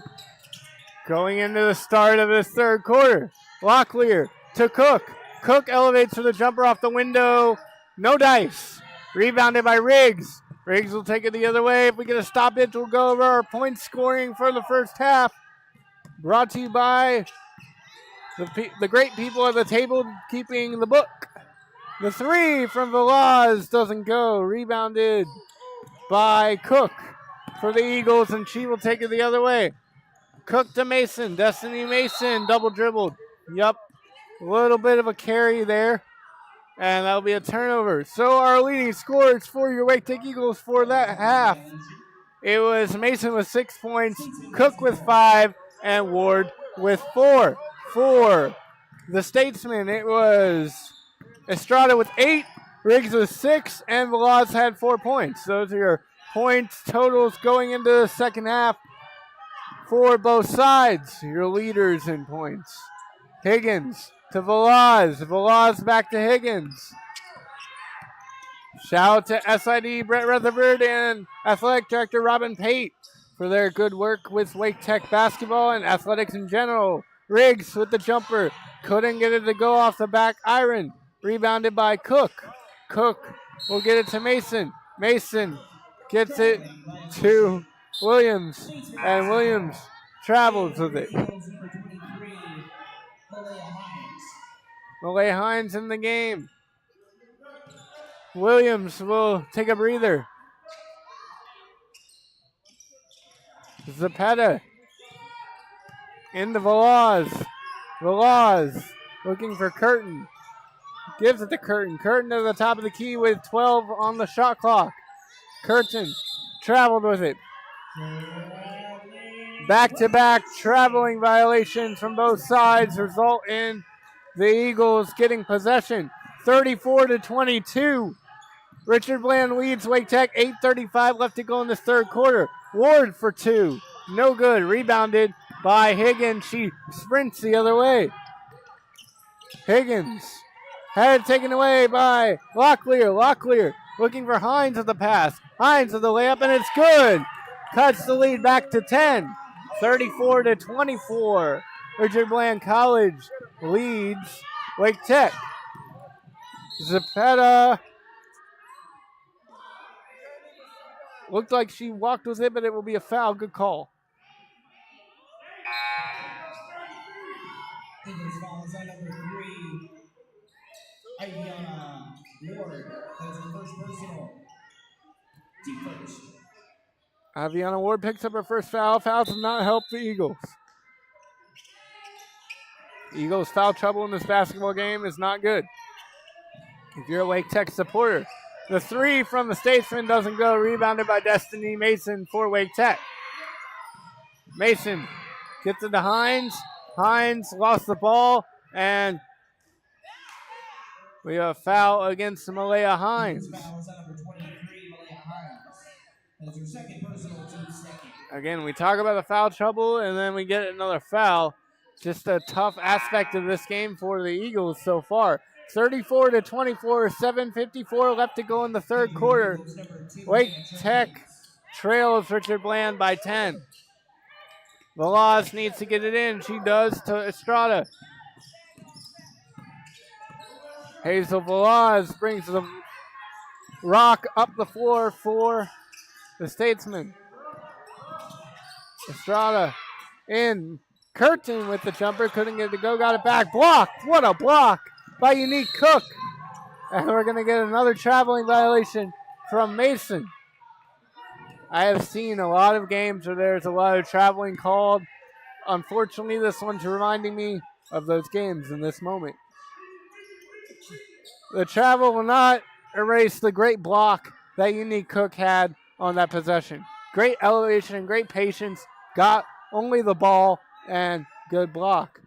going into the start of this third quarter. Locklear to Cook. Cook elevates for the jumper off the window. No dice. Rebounded by Riggs. Riggs will take it the other way. If we get a stoppage, we'll go over our point scoring for the first half. Brought to you by the great people at the table keeping the book. The three from Velaz doesn't go. Rebounded by Cook for the Eagles, and she will take it the other way. Cook to Mason. Destiny Mason double dribbled. Yup. A little bit of a carry there. And that'll be a turnover. So our leading scorers for your Wake Tech Eagles for that half. It was Mason with 6 points, Cook with 5, and Ward with 4. For the Statesmen, it was Estrada with 8, Riggs with 6, and Velaz had 4 points. Those are your points totals going into the second half for both sides. Your leaders in points. Higgins to Velaz. Velaz back to Higgins. Shout out to SID Brett Rutherford and Athletic Director Robin Pate for their good work with Wake Tech basketball and athletics in general. Riggs with the jumper. Couldn't get it to go off the back iron. Rebounded by Cook. Cook will get it to Mason. Mason gets it to Williams. And Williams travels with it. Malay Hines in the game. Williams will take a breather. Zapata into Velaz. Velaz looking for Curtin. Gives it to Curtin. Curtin to the top of the key with 12 on the shot clock. Curtin traveled with it. Back-to-back traveling violations from both sides result in the Eagles getting possession. 34-22. Richard Bland leads Wake Tech. 8:35 left to go in this third quarter. Ward for 2. No good. Rebounded by Higgins. She sprints the other way. Higgins had it taken away by Locklear. Locklear looking for Hines at the pass. Hines with the layup, and it's good. Cuts the lead back to 10. 34-24. Richard Bland College leads Wake Tech. Zapata looked like she walked with it, but it will be a foul. Good call. Higgins fouls on number 3. Iviana Ward. That is her first personal. Deep first. Aviana Ward picks up her first foul. Fouls have not helped the Eagles. Eagles foul trouble in this basketball game is not good. If you're a Wake Tech supporter. The 3 from the Statesman doesn't go. Rebounded by Destiny Mason for Wake Tech. Mason gets it to Hines. Hines lost the ball, and we have a foul against Malaya Hines. Again, we talk about the foul trouble, and then we get another foul. Just a tough aspect of this game for the Eagles so far. 34-24, 7:54 left to go in the third quarter. Wake Tech trails Richard Bland by 10. Velaz needs to get it in. She does to Estrada. Hazel Velaz brings the rock up the floor for the Statesman. Estrada in. Curtin with the jumper. Couldn't get it to go. Got it back. Blocked. What a block by Unique Cook. And we're going to get another traveling violation from Mason. I have seen a lot of games where there's a lot of traveling called. Unfortunately, this one's reminding me of those games in this moment. The travel will not erase the great block that Unique Cook had on that possession. Great elevation and great patience. Got only the ball and good block.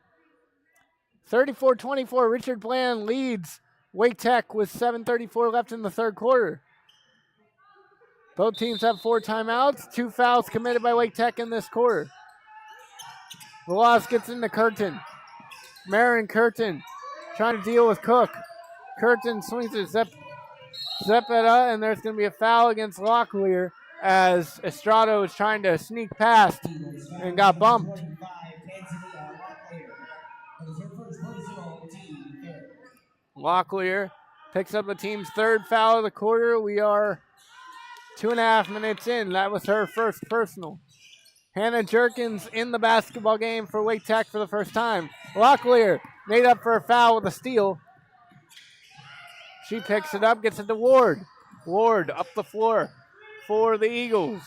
34-24, Richard Bland leads Wake Tech with 7:34 left in the third quarter. Both teams have 4 timeouts. 2 fouls committed by Wake Tech in this quarter. Velaz gets into Curtin. Marin Curtin trying to deal with Cook. Curtin swings it Zepeda, and there's going to be a foul against Locklear as Estrada was trying to sneak past and got bumped. Locklear picks up the team's third foul of the quarter. We are 2.5 minutes in. That was her first personal. Hannah Jerkins in the basketball game for Wake Tech for the first time. Locklear made up for a foul with a steal. She picks it up, gets it to Ward. Ward up the floor for the Eagles.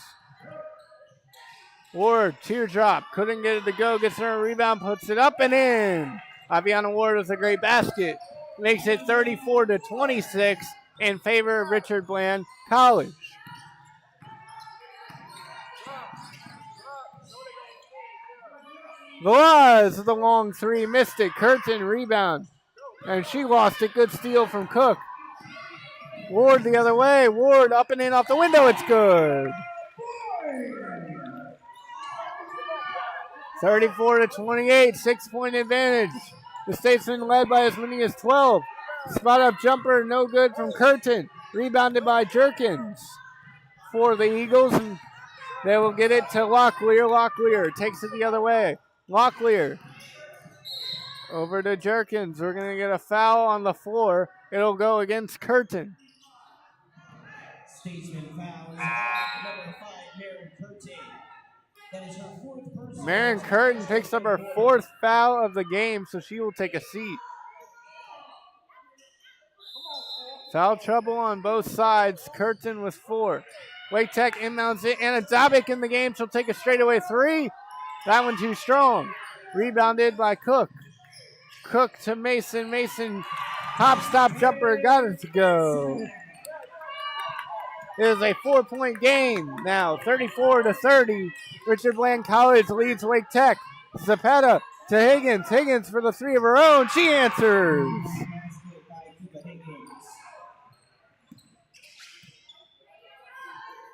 Ward, teardrop, couldn't get it to go, gets her a rebound, puts it up and in. Aviana Ward with a great basket. Makes it 34-26 in favor of Richard Bland College. Velaz, the long three, missed it. Curtin rebound, and she lost it. Good steal from Cook. Ward the other way. Ward up and in off the window. It's good. 34-28, 6-point advantage. The Statesmen led by as many as 12. Spot up jumper, no good from Curtin. Rebounded by Jerkins for the Eagles, and they will get it to Locklear. Locklear takes it the other way. Locklear over to Jerkins. We're going to get a foul on the floor. It'll go against Curtin. Statesman foul is on number 5, Maren Curtin. That is her 4th personal. Maren Curtin picks up her 4th foul of the game, so she will take a seat. Foul trouble on both sides. Curtin with 4. Wake Tech inbounds it. Anna Dobik in the game. She'll take a straightaway 3. That one too strong. Rebounded by Cook. Cook to Mason. Mason, hop, stop, jumper. Got it to go. It is a 4-point game now. 34-30. Richard Bland College leads Wake Tech. Zepeda to Higgins. Higgins for the 3 of her own. She answers.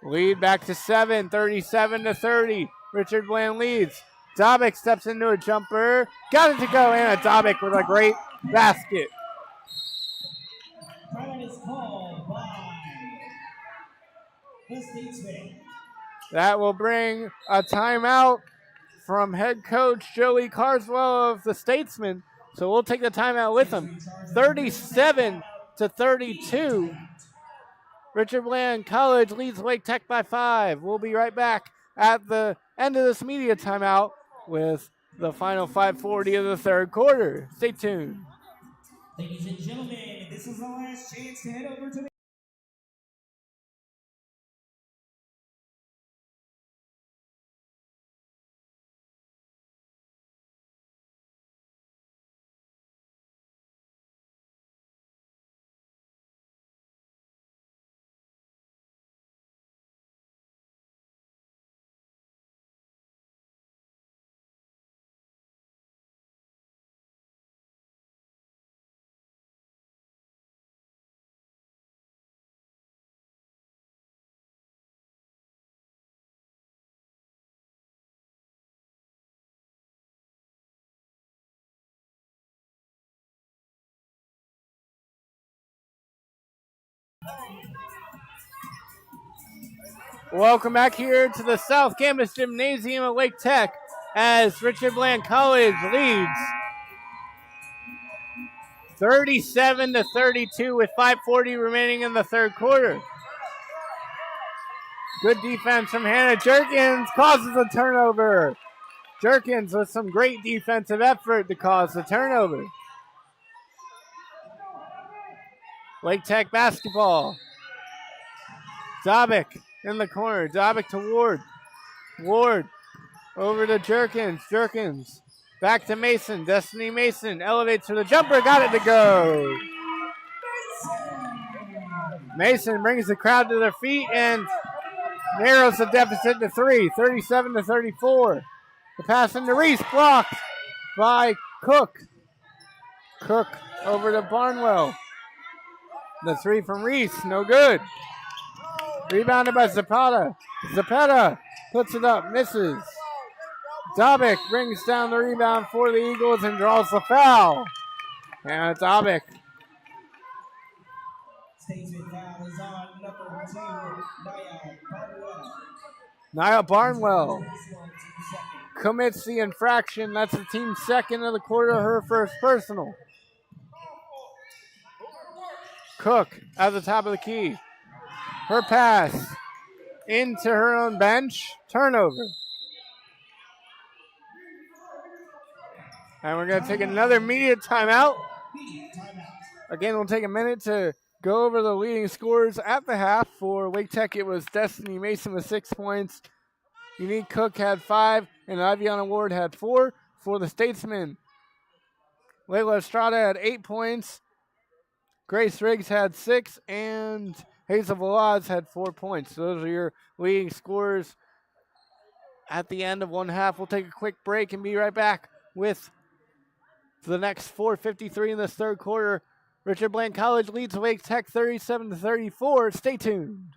Lead back to 7, 37-30. Richard Bland leads. Dobik steps into a jumper. Got it to go. Anna Dobik with a great basket. That is called by the Statesman. That will bring a timeout from head coach Joey Carswell of the Statesman. So we'll take the timeout with him. 37-32. Richard Bland College leads Wake Tech by 5. We'll be right back at the end of this media timeout with the final 5:40 of the third quarter. Stay tuned. Ladies and gentlemen, this is the last chance to head over to the Welcome back here to the South Campus Gymnasium at Wake Tech as Richard Bland College leads 37-32 with 5:40 remaining in the third quarter. Good defense from Hannah Jerkins causes a turnover. Jerkins with some great defensive effort to cause the turnover. Wake Tech basketball. Dobik in the corner. Dobik to Ward. Ward over to Jerkins. Jerkins back to Mason. Destiny Mason elevates for the jumper. Got it to go. Mason brings the crowd to their feet and narrows the deficit to 3. 37-34. The pass into Reese blocked by Cook. Cook over to Barnwell. The 3 from Reese, no good. Rebounded by Zapata. Zapata puts it up, misses. Dobik brings down the rebound for the Eagles and draws the foul. And Dobik. Statesman foul is on number 2, Niall Barnwell. Niall Barnwell This one, team second. commits the infraction. That's the team's second of the quarter, her first personal. Cook at the top of the key. Her pass into her own bench. Turnover. And we're going to take another immediate timeout. Again, we'll take a minute to go over the leading scores at the half. For Wake Tech, it was Destiny Mason with 6 points. Unique Cook had 5, and Iviana Ward had 4. For the Statesmen, Layla Estrada had 8 points. Grace Riggs had 6, and Hazel Velaz had 4 points. Those are your leading scores at the end of one half. We'll take a quick break and be right back with the next 4:53 in this third quarter. Richard Bland College leads Wake Tech 37-34. Stay tuned.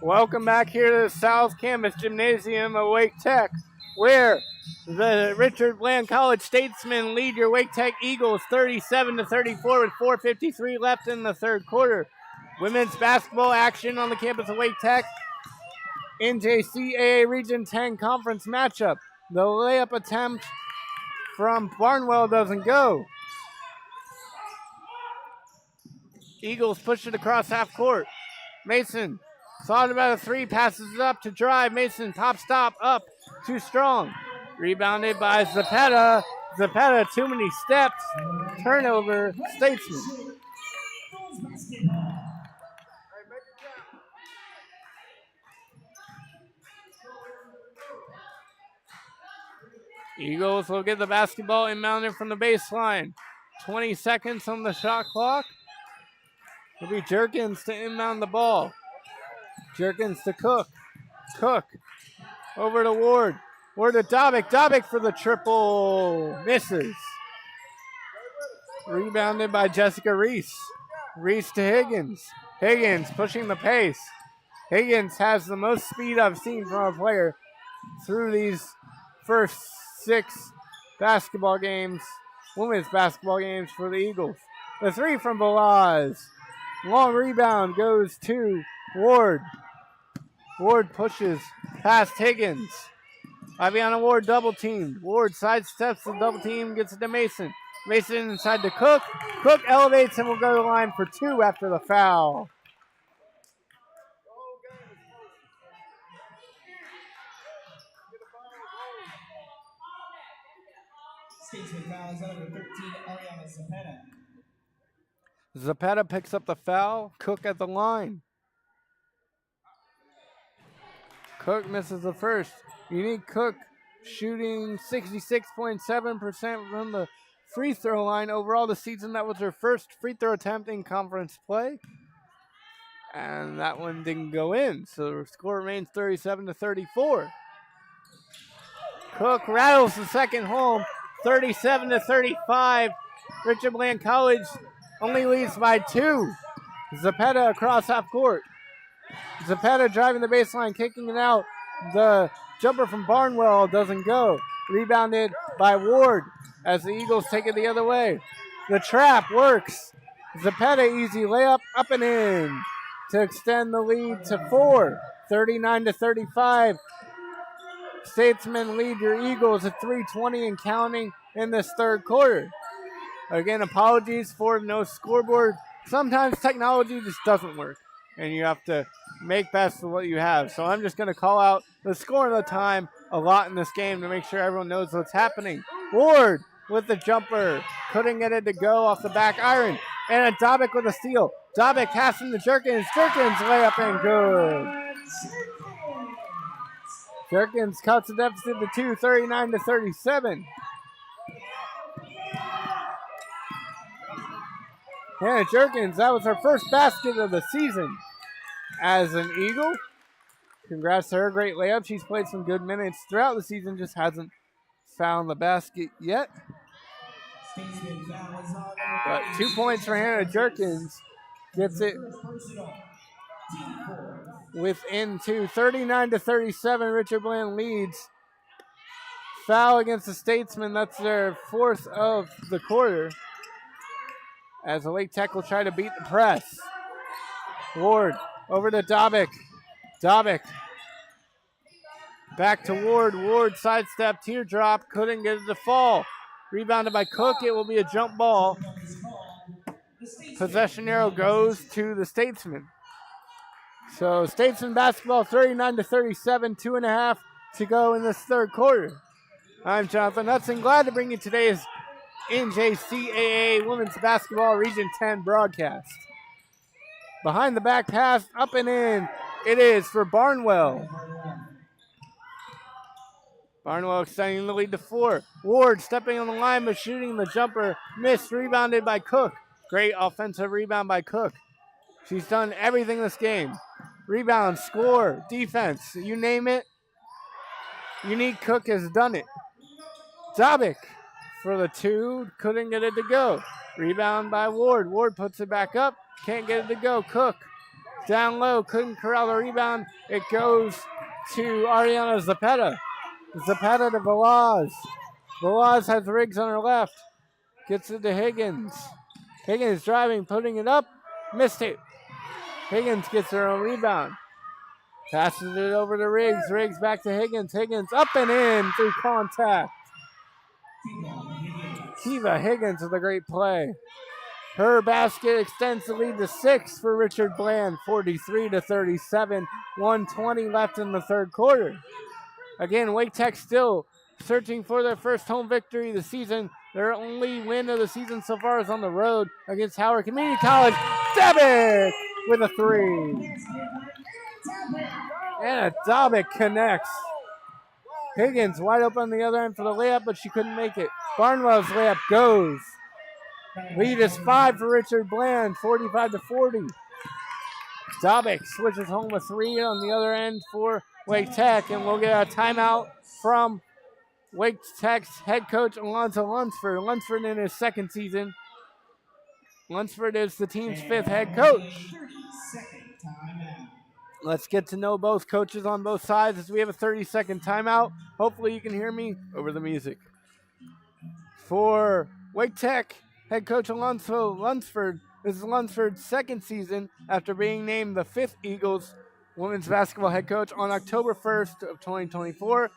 Welcome back here to the South Campus Gymnasium of Wake Tech, where the Richard Bland College Statesmen lead your Wake Tech Eagles 37-34 with 4:53 left in the third quarter. Women's basketball action on the campus of Wake Tech. NJCAA Region 10 conference matchup. The layup attempt from Barnwell doesn't go. Eagles push it across half court. Mason thought about a 3, passes it up to drive. Mason, top stop, up, too strong. Rebounded by Zapata. Zapata, too many steps. Turnover, Statesman. Eagles will get the basketball inbounded from the baseline. 20 seconds on the shot clock. It'll be Jerkins to inbound the ball. Jerkins to Cook. Cook over to Ward. Ward to Dobik. Dobik for the triple. Misses. Rebounded by Jessica Reese. Reese to Higgins. Higgins pushing the pace. Higgins has the most speed I've seen from a player through these first 6 basketball games, women's basketball games for the Eagles. The 3 from Velaz. Long rebound goes to Ward. Ward pushes past Higgins. Iviana Ward double teamed. Ward sidesteps the double team, gets it to Mason. Mason inside to Cook. Cook elevates and will go to the line for 2 after the foul. Statesman foul is on number 13, Ariana Zapata. Zapata picks up the foul. Cook at the line. Cook misses the first. Unique Cook shooting 66.7% from the free throw line overall this season. That was her first free throw attempt in conference play. And that one didn't go in. So the score remains 37-34. Cook rattles the second home. 37-35. Richard Bland College only leads by 2. Zapata across half court. Zapata driving the baseline, kicking it out. The jumper from Barnwell doesn't go. Rebounded by Ward as the Eagles take it the other way. The trap works. Zapata easy layup, up and in to extend the lead to 4. 39-35. Statesmen lead your Eagles at 3:20 and counting in this third quarter. Again, apologies for no scoreboard. Sometimes technology just doesn't work, and you have to make best of what you have. So I'm just going to call out the score and the time a lot in this game to make sure everyone knows what's happening. Ward with the jumper. Couldn't get it to go off the back iron. And a Dobik with a steal. Dobik passing to Jerkins. Jerkins layup and good. Jerkins cuts the deficit to 2, 39-37. Hannah Jerkins, that was her first basket of the season as an Eagle. Congrats to her, great layup. She's played some good minutes throughout the season, just hasn't found the basket yet. But 2 points for Hannah Jerkins. Gets it within 2. 39-37, Richard Bland leads. Foul against the Statesmen. That's their fourth of the quarter. As the Lake Tech will try to beat the press. Ward over to Dobik. Dobik back to Ward. Ward sidestep, teardrop, couldn't get it to fall. Rebounded by Cook. It will be a jump ball. Possession arrow goes to the Statesmen. So Statesman basketball 39-37, 2.5 to go in this third quarter. I'm Jonathan Hudson. Glad to bring you today's NJCAA Women's Basketball Region 10 broadcast. Behind the back pass, up and in. It is for Barnwell. Barnwell extending the lead to 4. Ward stepping on the line but shooting the jumper. Missed, rebounded by Cook. Great offensive rebound by Cook. She's done everything this game. Rebound, score, defense, you name it. Unique Cook has done it. Dobik for the 2, couldn't get it to go. Rebound by Ward. Ward puts it back up, can't get it to go. Cook down low, couldn't corral the rebound. It goes to Ariana Zapeta. Zapeta to Velaz. Velaz has Riggs on her left. Gets it to Higgins. Higgins driving, putting it up. Missed it. Higgins gets her own rebound. Passes it over to Riggs. Riggs back to Higgins. Higgins up and in through contact. Kiva Higgins with a great play. Her basket extends the lead to 6 for Richard Bland. 43-37. 1:20 left in the third quarter. Again, Wake Tech still searching for their first home victory of the season. Their only win of the season so far is on the road against Howard Community College. Dobik with a 3. And a Dobik connects. Higgins wide open on the other end for the layup, but she couldn't make it. Barnwell's layup goes. Lead is 5 for Richard Bland, 45-40. Dobik switches home a 3 on the other end for Wake Tech, and we'll get a timeout from Wake Tech's head coach, Alonzo Lunsford. Lunsford in his second season. Lunsford is the team's 5th head coach. Let's get to know both coaches on both sides as we have a 30-second timeout. Hopefully you can hear me over the music. For Wake Tech, head coach Alonzo Lunsford, this is Lunsford's second season after being named the 5th Eagles women's basketball head coach on October 1st of 2024.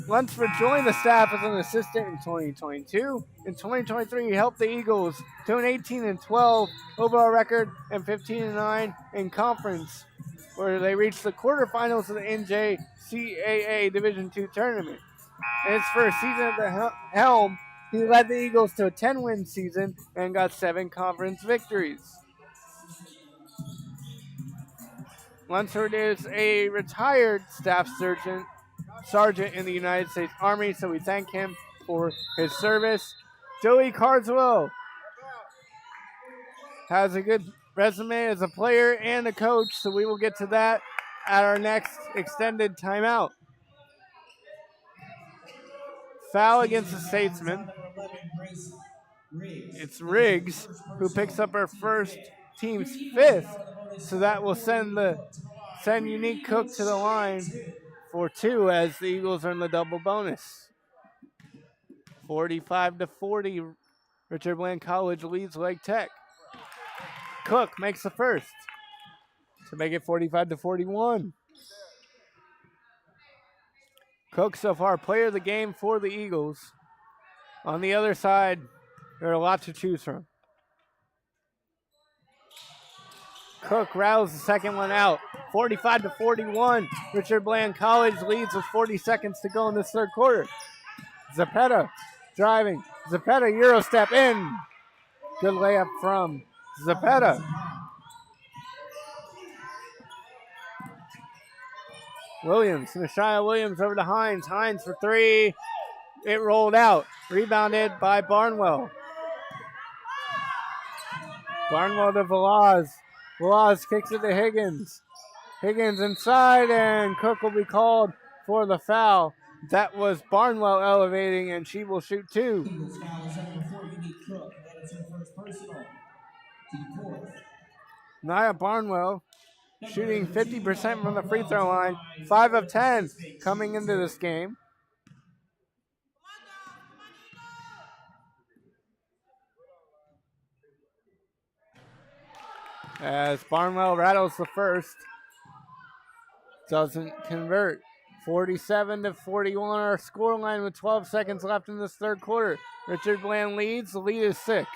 Lunsford joined the staff as an assistant in 2022. In 2023, he helped the Eagles to an 18-12 overall record and 15-9 in conference, where they reached the quarterfinals of the NJCAA Division II tournament. In his first season at the helm, he led the Eagles to a 10-win season and got 7 conference victories. Lunsford is a retired staff sergeant in the United States Army, so we thank him for his service. Joey Carswell has a good resume as a player and a coach, so we will get to that at our next extended timeout. Foul against the Statesman. It's Riggs who picks up her first, team's 5th, so that will send Unique Cook to the line for 2 as the Eagles are in the double bonus. 45-40, Richard Bland College leads Wake Tech. Cook makes the first to make it 45-41. Cook so far player of the game for the Eagles. On the other side, there are a lot to choose from. Cook rattles the second one out. 45-41. Richard Bland College leads with 40 seconds to go in this third quarter. Zapeta driving. Zepeda, Euro step in. Good layup from Zepeda. Williams, Nashia Williams over to Hines. Hines for three. It rolled out. Rebounded by Barnwell. Barnwell to Velaz. Velaz kicks it to Higgins. Higgins inside, and Cook will be called for the foul. That was Barnwell elevating, and she will shoot two. Nia Barnwell shooting 50% from the free throw line. 5 of 10 coming into this game. As Barnwell rattles the first. Doesn't convert. 47-41 our scoreline with 12 seconds left in this third quarter. Richard Bland leads. The lead is 6.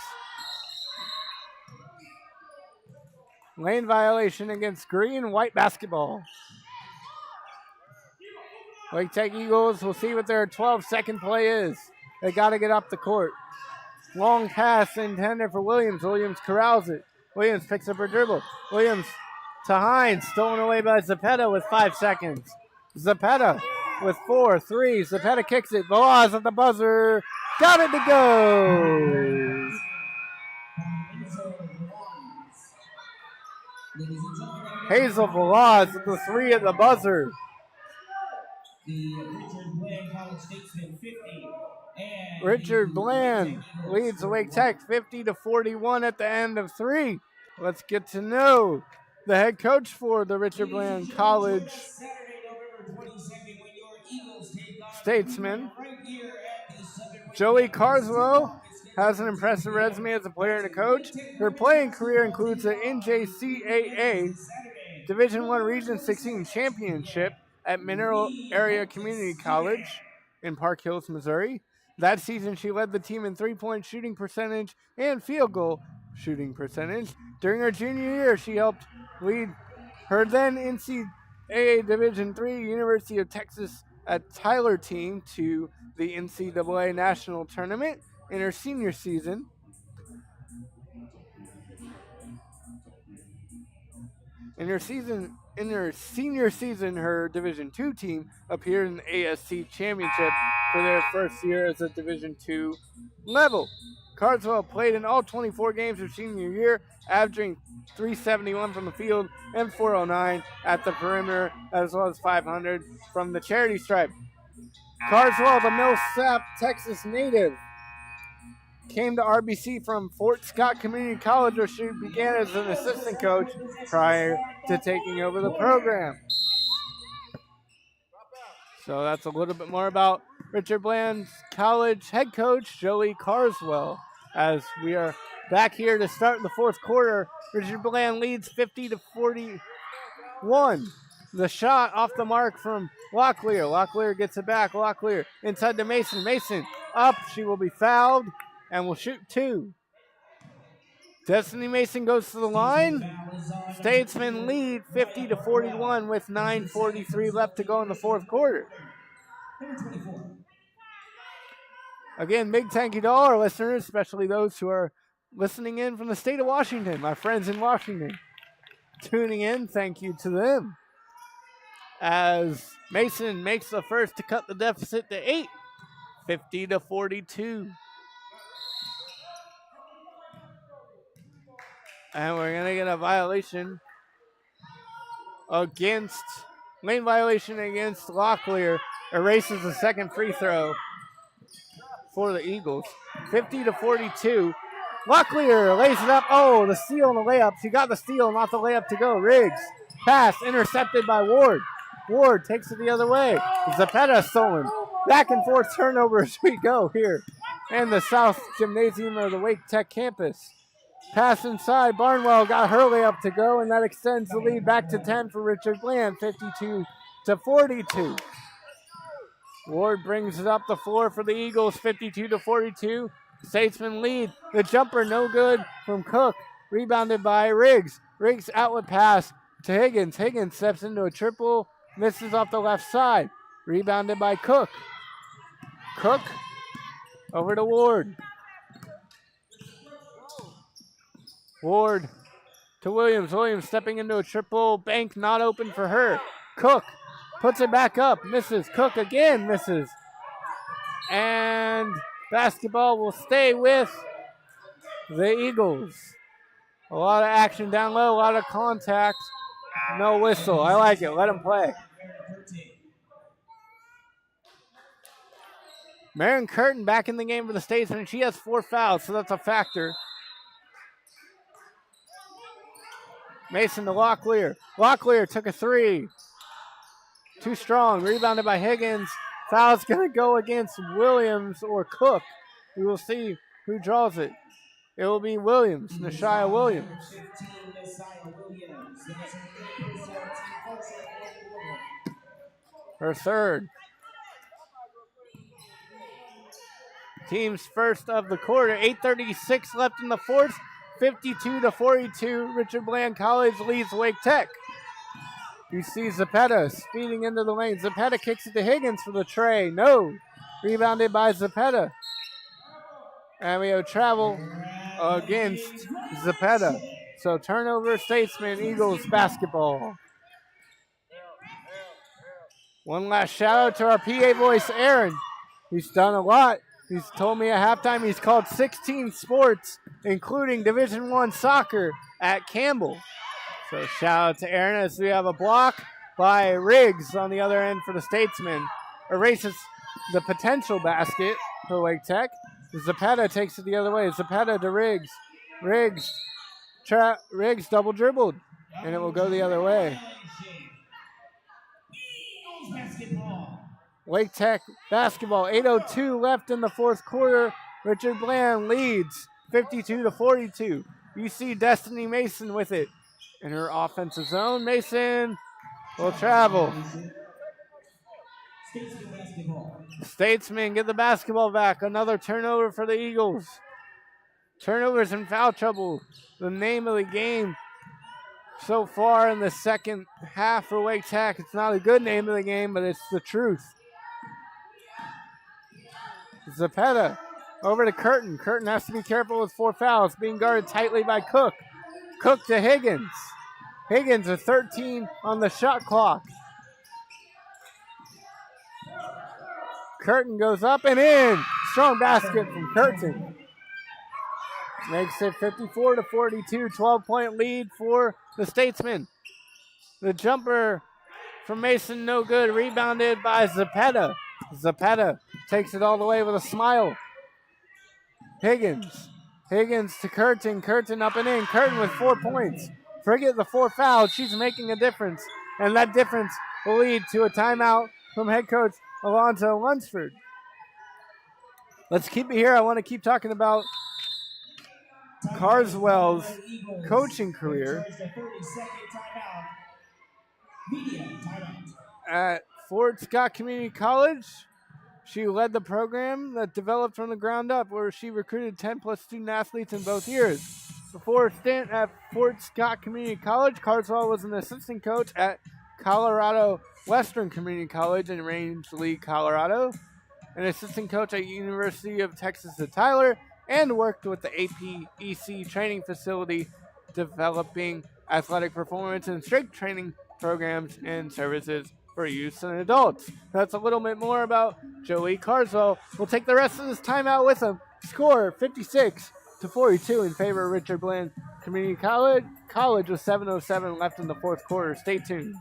Lane violation against green and white basketball. Wake Tech Eagles, we'll see what their 12-second play is. They got to get up the court. Long pass intended for Williams. Williams corrals it. Williams picks up her dribble. Williams to Hines, stolen away by Zepeda with 5 seconds. Zepeda with 4, 3. Zepeda kicks it. Velaz at the buzzer. Got it to go. Hazel Velaz with the 3 at the buzzer. Richard Bland leads Wake Tech 50-41 at the end of 3. Let's get to know the head coach for the Richard Bland College Statesman. Joey Carswell has an impressive resume as a player and a coach. Her playing career includes the NJCAA Division I Region 16 Championship at Mineral Area Community College in Park Hills, Missouri. That season, she led the team in three-point shooting percentage and field goal shooting percentage. During her junior year, she helped lead her then NCAA Division III University of Texas at Tyler team to the NCAA National Tournament. In her senior season, her Division II team appeared in the ASC Championship for their first year as a Division II level. Carswell played in all 24 games her senior year, averaging 371 from the field and 409 at the perimeter, as well as 500 from the charity stripe. Carswell, the Millsap, Texas native, came to RBC from Fort Scott Community College, where she began as an assistant coach prior to taking over the program. So that's a little bit more about Richard Bland's college head coach, Joey Carswell. As we are back here to start the fourth quarter, Richard Bland leads 50-41. The shot off the mark from Locklear. Locklear gets it back. Locklear inside to Mason. Mason up. She will be fouled and will shoot 2. Destiny Mason goes to the line. Statesman lead 50-41 with 9:43 left to go in the fourth quarter. Again, big thank you to all our listeners, especially those who are listening in from the state of Washington, my friends in Washington. Tuning in, thank you to them. As Mason makes the first to cut the deficit to 8, 50-42. And we're going to get a violation against, lane violation against Locklear. Erases the second free throw for the Eagles. 50-42. Locklear lays it up. Oh, the steal and the layup. She got the steal, not the layup to go. Riggs. Pass intercepted by Ward. Ward takes it the other way. Zepeda stolen. Back and forth turnover as we go here in the South Gymnasium of the Wake Tech campus. Pass inside. Barnwell got her layup to go, and that extends the lead back to 10 for Richard Bland, 52-42. Ward brings it up the floor for the Eagles, 52-42. Statesman lead. The jumper no good from Cook. Rebounded by Riggs. Riggs outlet pass to Higgins. Higgins steps into a triple. Misses off the left side. Rebounded by Cook. Cook Over to Ward. Ward to Williams. Williams stepping into a triple bank, not open for her. Cook puts it back up, misses. Cook again, misses. And basketball will stay with the Eagles. A lot of action down low, a lot of contact. No whistle. I like it. Let them play. Marin Curtin back in the game for the Statesmen. She has 4 fouls, so that's a factor. Mason to Locklear. Locklear took a 3. Too strong. Rebounded by Higgins. Foul's going to go against Williams or Cook. We will see who draws it. It will be Williams, Nashia Williams. Her third. Team's first of the quarter. 8:36 left in the fourth. 52-42. Richard Bland College leads Wake Tech. You see Zapata speeding into the lane. Zapata kicks it to Higgins for the tray. No. Rebounded by Zapata. And we have travel against Zapata. So turnover, Statesman, Eagles basketball. One last shout out to our PA voice, Aaron. He's done a lot. He's told me at halftime he's called 16 sports, including Division I soccer at Campbell. So shout out to Aaron as we have a block by Riggs on the other end for the Statesman. Erases the potential basket for Wake Tech. Zapata takes it the other way. Zapata to Riggs. Riggs double dribbled, and it will go the other way. Wake Tech basketball. 8:02 left in the fourth quarter. Richard Bland leads 52-42. You see Destiny Mason with it in her offensive zone. Mason will travel. Statesmen get the basketball back. Another turnover for the Eagles. Turnovers and foul trouble. The name of the game so far in the second half for Wake Tech. It's not a good name of the game, but it's the truth. Zapata over to Curtin. Curtin has to be careful with 4 fouls. Being guarded tightly by Cook. Cook to Higgins. Higgins a 13 on the shot clock. Curtin goes up and in. Strong basket from Curtin. Makes it 54-42. 12-point lead for the Statesmen. The jumper from Mason no good. Rebounded by Zapata. Zapata takes it all the way with a smile. Higgins. Higgins to Curtin. Curtin up and in. Curtin with 4 points. Forget the 4 fouls. She's making a difference. And that difference will lead to a timeout from head coach Alonzo Lunsford. Let's keep it here. I want to keep talking about Carswell's coaching career at Fort Scott Community College. She led the program that developed from the ground up, where she recruited 10-plus student athletes in both years. Before a stint at Fort Scott Community College, Carswell was an assistant coach at Colorado Western Community College in Range League, Colorado, an assistant coach at University of Texas at Tyler, and worked with the APEC training facility, developing athletic performance and strength training programs and services for youth and adults. That's a little bit more about Joey Carswell. We'll take the rest of this timeout with him. Score 56-42 in favor of Richard Bland Community College. College with 7:07 left in the fourth quarter. Stay tuned.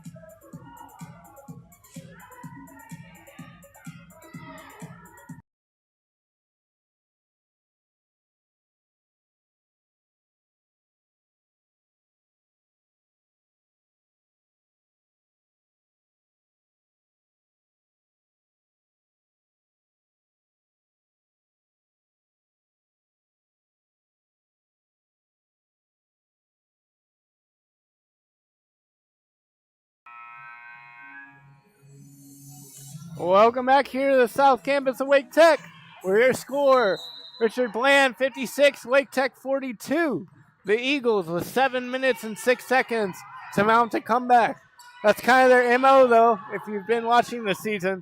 Welcome back here to the South Campus of Wake Tech, where your score, Richard Bland 56, Wake Tech 42. The Eagles with 7 minutes and 6 seconds to mount a comeback. That's kind of their MO, though, if you've been watching this season.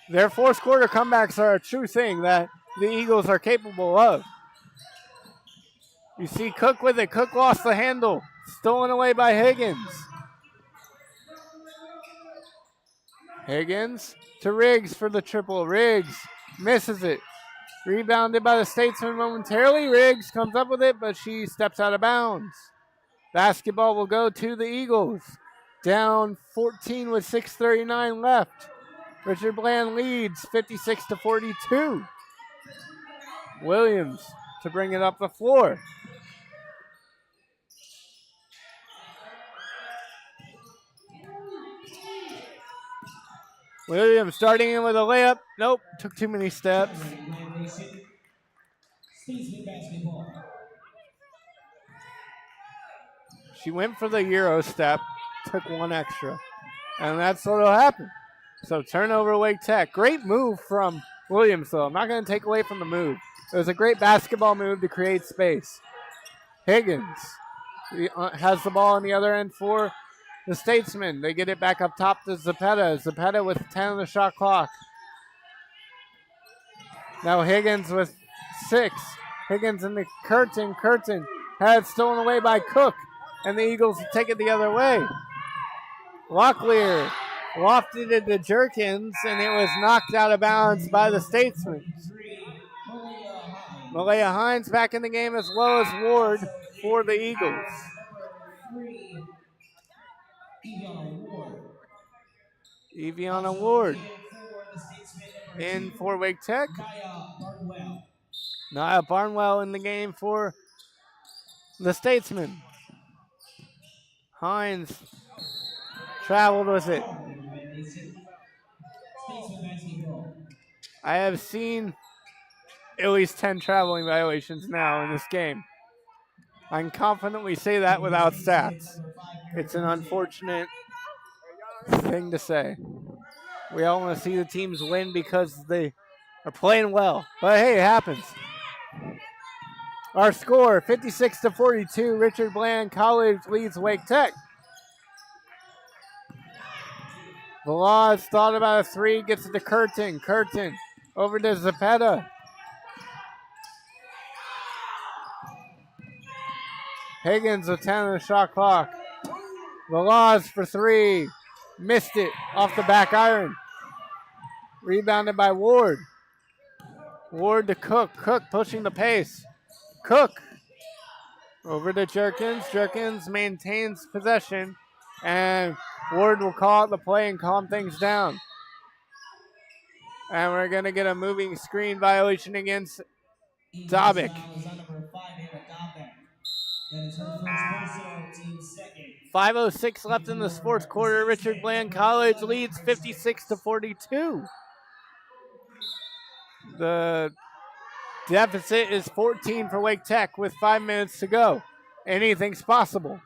Their fourth quarter comebacks are a true thing that the Eagles are capable of. You see Cook with it. Cook lost the handle. Stolen away by Higgins. Higgins to Riggs for the triple. Riggs misses it. Rebounded by the Statesman momentarily. Riggs comes up with it, but she steps out of bounds. Basketball will go to the Eagles. Down 14 with 6:39 left. Richard Bland leads 56-42. Williams to bring it up the floor. Williams starting in with a layup. Nope, took too many steps. She went for the Euro step, took one extra. And that's what'll happen. So turnover, Wake Tech. Great move from Williams, though. I'm not going to take away from the move. It was a great basketball move to create space. Higgins has the ball on the other end for the Statesmen. They get it back up top to Zepeda. Zepeda with 10 on the shot clock. Now Higgins with 6. Higgins in the Curtin. Curtin had it stolen away by Cook. And the Eagles take it the other way. Locklear lofted it to Jerkins, and it was knocked out of bounds by the Statesmen. Malaya Hines back in the game as well as Ward for the Eagles. Eviana Ward in for Wake Tech. Nia Barnwell in the game for the Statesmen. Hines traveled with it. I have seen at least 10 traveling violations now in this game. I can confidently say that without stats. It's an unfortunate thing to say. We all want to see the teams win because they are playing well. But hey, it happens. Our score, 56-42. Richard Bland College leads Wake Tech. Velaz thought about a 3, gets it to Curtin. Curtin over to Zepeda. Higgins with 10 on the shot clock. Velaz for 3. Missed it off the back iron. Rebounded by Ward. Ward to Cook. Cook pushing the pace. Cook over to Jerkins. Jerkins maintains possession, and Ward will call out the play and calm things down. And we're going to get a moving screen violation against Dobik. 5:06 left in the sports quarter. Richard Bland College leads 56-42. The deficit is 14 for Wake Tech with 5 minutes to go. Anything's possible.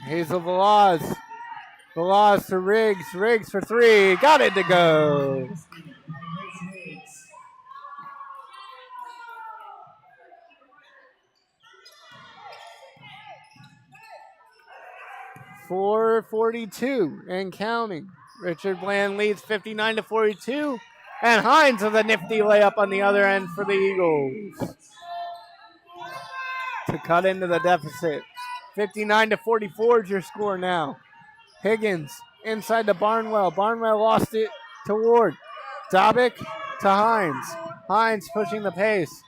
Hazel Velaz. Velaz to Riggs. Riggs for 3. Got it to go. .442 and counting. Richard Bland leads 59-42. And Hines with a nifty layup on the other end for the Eagles to cut into the deficit. 59-44 is your score now. Higgins inside to Barnwell. Barnwell lost it to Ward. Dobik to Hines. Hines pushing the pace.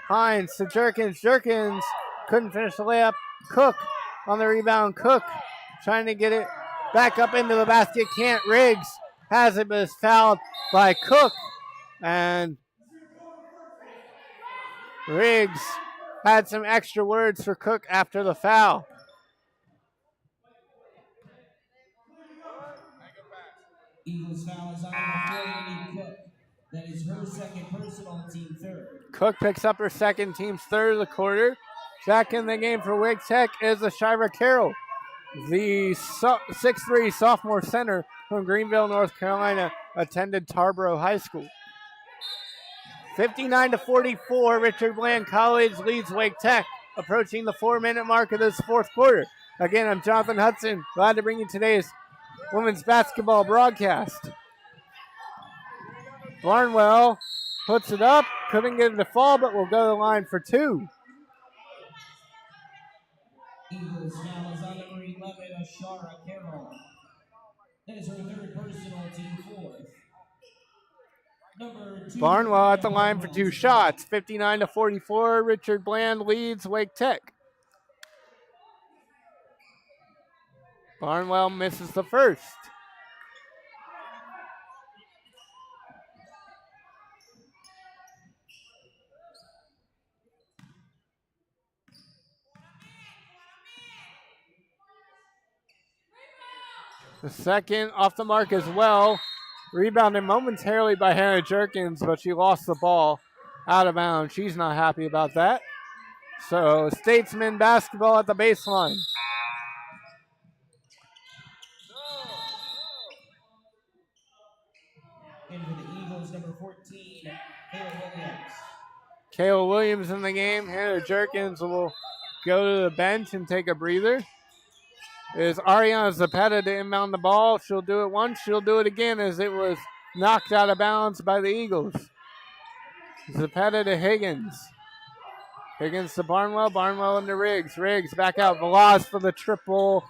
Hines to Jerkins. Jerkins couldn't finish the layup. Cook on the rebound. Cook trying to get it back up into the basket. Can't. Riggs has it, but is fouled by Cook. And Riggs had some extra words for Cook after the foul. Eagles foul is on the Cook. That is her second personal, team third. Cook picks up her second, team's third of the quarter. Back in the game for Wake Tech is Ashira Carroll, the 6'3" sophomore center from Greenville, North Carolina, attended Tarboro High School. 59-44, Richard Bland College leads Wake Tech, approaching the 4-minute mark of this fourth quarter. Again, I'm Jonathan Hudson, glad to bring you today's women's basketball broadcast. Barnwell puts it up. Couldn't get it to fall, but will go to the line for 2. Eagles foul is on number 11, Ashara Carroll. That is her third personal, team fourth. Number 2. Barnwell at the line for 2 shots. 59-44. Richard Bland leads Wake Tech. Barnwell misses the first. The second off the mark as well. Rebounded momentarily by Hannah Jerkins, but she lost the ball out of bounds. She's not happy about that. So Statesman basketball at the baseline. And for the Eagles, number 14, Kayla Williams. Kayla Williams in the game. Hannah Jerkins will go to the bench and take a breather. Is Ariana Zapata to inbound the ball. She'll do it once. She'll do it again as it was knocked out of bounds by the Eagles. Zapata to Higgins. Higgins to Barnwell. Barnwell into Riggs. Riggs back out. Velaz for the triple.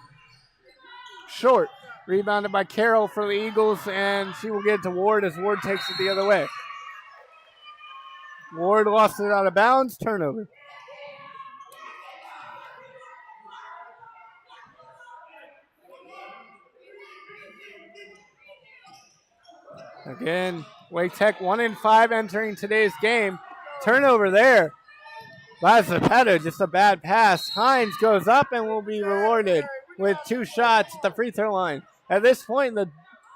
Short. Rebounded by Carroll for the Eagles, and she will get it to Ward as Ward takes it the other way. Ward lost it out of bounds. Turnover. Again, Wake Tech 1-5 entering today's game. Turnover there. Zapata, just a bad pass. Hines goes up and will be rewarded with 2 shots at the free throw line. At this point,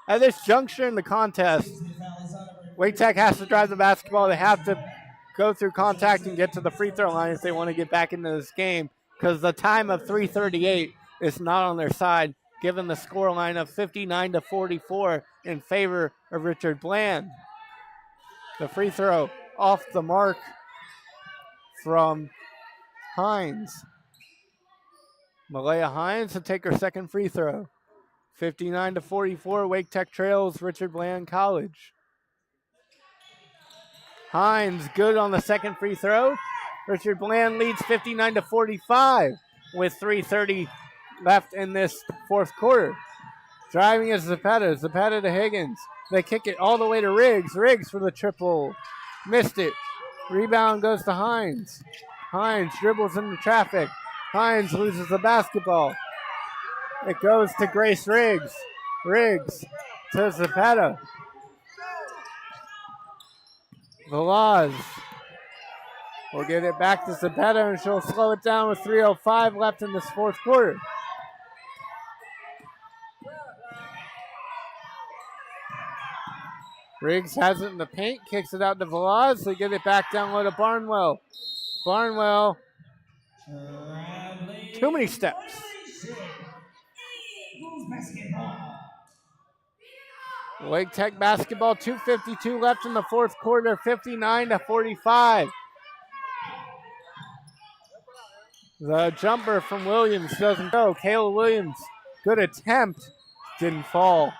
at this juncture in the contest, Wake Tech has to drive the basketball. They have to go through contact and get to the free throw line if they want to get back into this game, because the time of 3:38 is not on their side, given the score line of 59-44 in favor of Richard Bland. The free throw off the mark from Hines. Malaya Hines to take her second free throw. 59-44, Wake Tech trails Richard Bland College. Hines good on the second free throw. Richard Bland leads 59-45 with 3:30 left in this fourth quarter. Driving is Zapata. Zapata to Higgins. They kick it all the way to Riggs. Riggs for the triple. Missed it. Rebound goes to Hines. Hines dribbles into traffic. Hines loses the basketball. It goes to Grace Riggs. Riggs to Zapata. Velaz will get it back to Zapata, and she'll slow it down with 3:05 left in this fourth quarter. Riggs has it in the paint, kicks it out to Velaz. They get it back down low to Barnwell. Barnwell, too many steps. Wake Tech basketball, 2:52 left in the fourth quarter, 59-45. The jumper from Williams doesn't go. Kayla Williams, good attempt, didn't fall.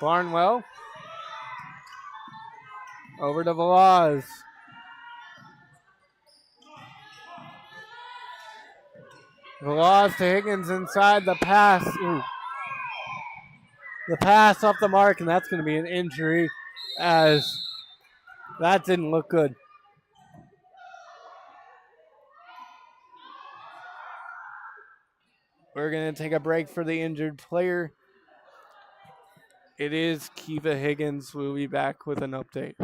Barnwell over to Velaz. Velaz to Higgins inside the pass. Ooh. The pass off the mark, and that's going to be an injury, as that didn't look good. We're going to take a break for the injured player. It is Kiva Higgins. We'll be back with an update.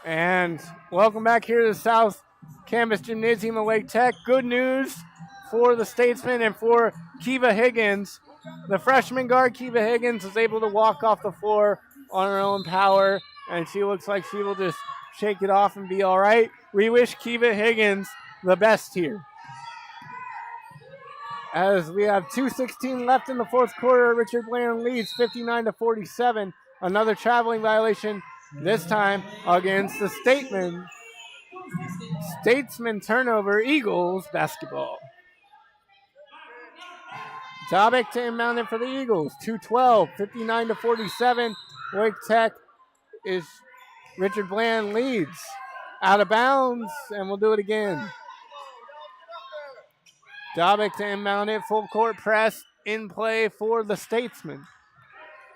And welcome back here to the South Campus Gymnasium of Wake Tech. Good news for the Statesmen and for Kiva Higgins. The freshman guard, Kiva Higgins, is able to walk off the floor on her own power, and she looks like she will just shake it off and be all right. We wish Kiva Higgins the best here. As we have 2:16 left in the fourth quarter, Richard Bland leads 59-47. Another traveling violation, this time against the Statesman turnover, Eagles basketball. Dobik to inbound it for the Eagles. 2:12, 59-47. Wake Tech is Richard Bland leads. Out of bounds, and we'll do it again. Dobik to inbound it, full court press in play for the Statesmen.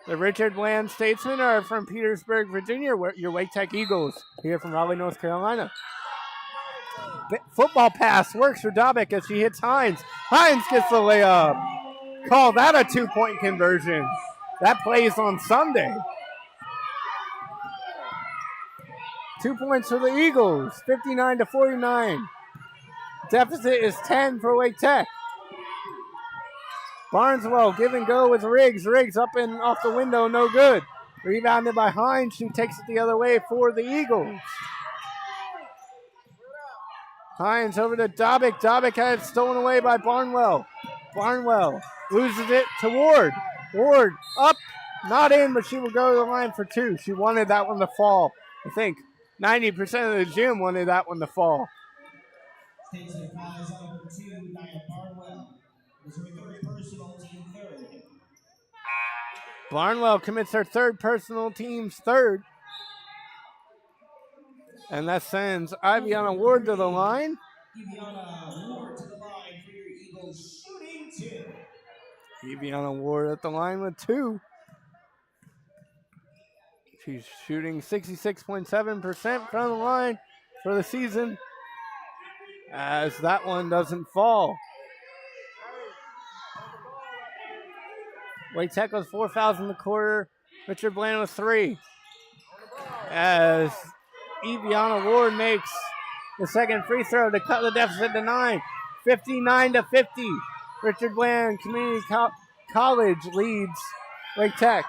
The Richard Bland Statesmen are from Petersburg, Virginia, where your Wake Tech Eagles here from Raleigh, North Carolina. Football pass works for Dobik as she hits Hines. Hines gets the layup. Call that a 2-point conversion. That plays on Sunday. 2 points for the Eagles, 59-49. Deficit is 10 for Wake Tech. Barneswell give and go with Riggs. Riggs up and off the window, no good. Rebounded by Hines. She takes it the other way for the Eagles. Hines over to Dobik. Dobik had it stolen away by Barnwell. Barnwell loses it to Ward. Ward up, not in, but she will go to the line for two. She wanted that one to fall. I think 90% of the gym wanted that one to fall. Takes the foul is on for two, Nia Barnwell. It's her third personal, team third. Barnwell commits her third personal, team's third. And that sends Iviana Ward to the line. Iviana Ward to the line for your Eagles, shooting two. Iviana Ward at the line with two. She's shooting 66.7% from the line for the season, as that one doesn't fall. Wake Tech was 4 fouls in the quarter. Richard Bland with 3. As Iviana Ward makes the second free throw to cut the deficit to 9. 59-50. Richard Bland Community College leads Wake Tech.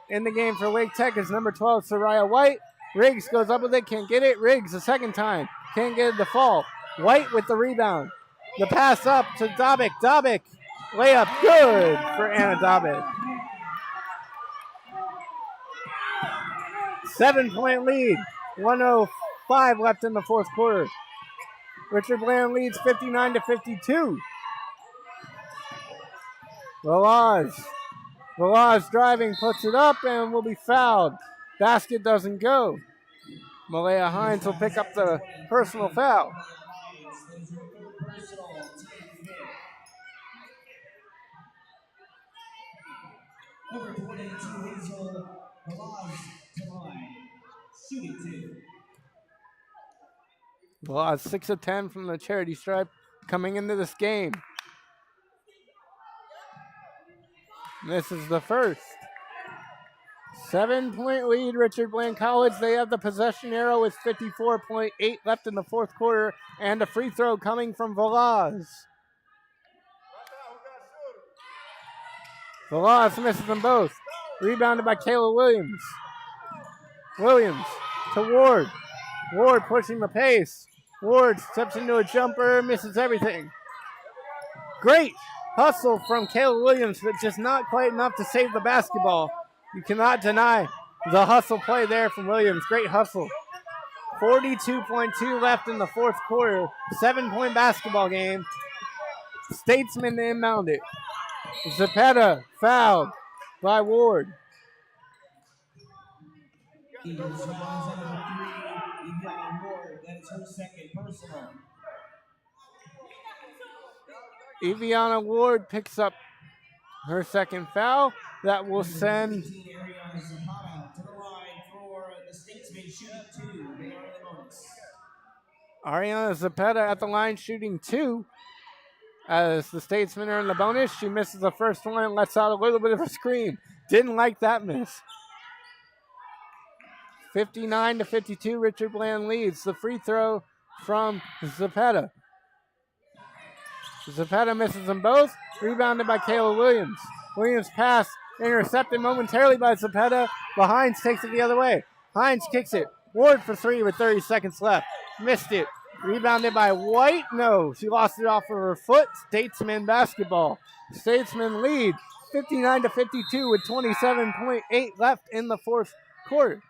In the game for Wake Tech is number 12, Soraya White. Riggs goes up with it, can't get it. Riggs the second time, can't get it to fall. White with the rebound. The pass up to Dobik. Dobik, layup good for Anna Dobik. 7-point lead. 1:05 left in the fourth quarter. Richard Bland leads 59-52. Velaz driving, puts it up, and will be fouled. Basket doesn't go. Malaya Hines will pick up the personal foul. Number 22, Hazel Velaz to line, shooting two. Velaz 6 of 10 from the charity stripe coming into this game. This is the first. 7-point lead, Richard Bland College. They have the possession arrow with 54.8 left in the fourth quarter, and a free throw coming from Velaz. Velaz misses them both. Rebounded by Kayla Williams. Williams to Ward. Ward pushing the pace. Ward steps into a jumper, misses everything. Great hustle from Kayla Williams, but just not quite enough to save the basketball. You cannot deny the hustle play there from Williams. Great hustle. 42.2 left in the fourth quarter. 7-point basketball game. Statesman inbound it. Zapata fouled by Ward. Eagles fouls on number 3, Iviana Ward. That is her second personal. Iviana Ward picks up her second foul. That will send Ariana Zapata to the line for the Statesmen shooting two. They are in the bonus. Ariana Zapata at the line shooting 2. As the Statesmen are in the bonus, she misses the first one and lets out a little bit of a scream. Didn't like that miss. 59-52, Richard Bland leads. The free throw from Zepeda. Zepeda misses them both. Rebounded by Kayla Williams. Williams pass intercepted momentarily by Zepeda, but Hines takes it the other way. Hines kicks it. Ward for three with 30 seconds left. Missed it. Rebounded by White. No, she lost it off of her foot. Statesman basketball. Statesman lead 59-52 with 27.8 left in the fourth quarter.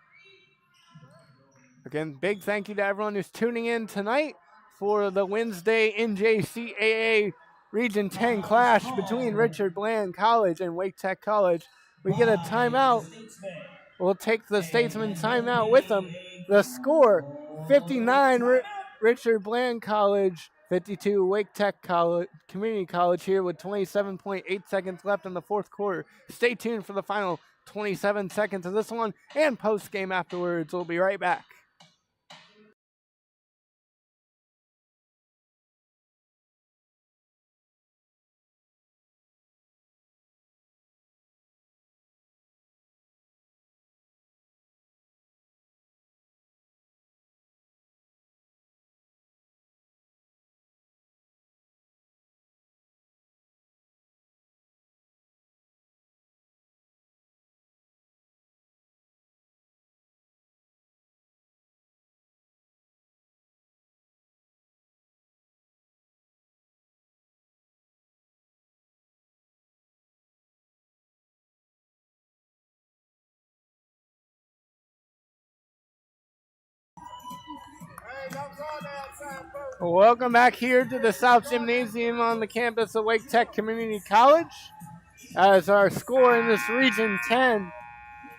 Again, big thank you to everyone who's tuning in tonight for the Wednesday NJCAA Region 10 clash between Richard Bland College and Wake Tech College. We get a timeout. We'll take the Statesman timeout with them. The score, 59 Richard Bland College, 52 Wake Tech College, Community College here with 27.8 seconds left in the fourth quarter. Stay tuned for the final 27 seconds of this one and post-game afterwards. We'll be right back. Welcome back here to the South Gymnasium on the campus of Wake Tech Community College. As our score in this Region 10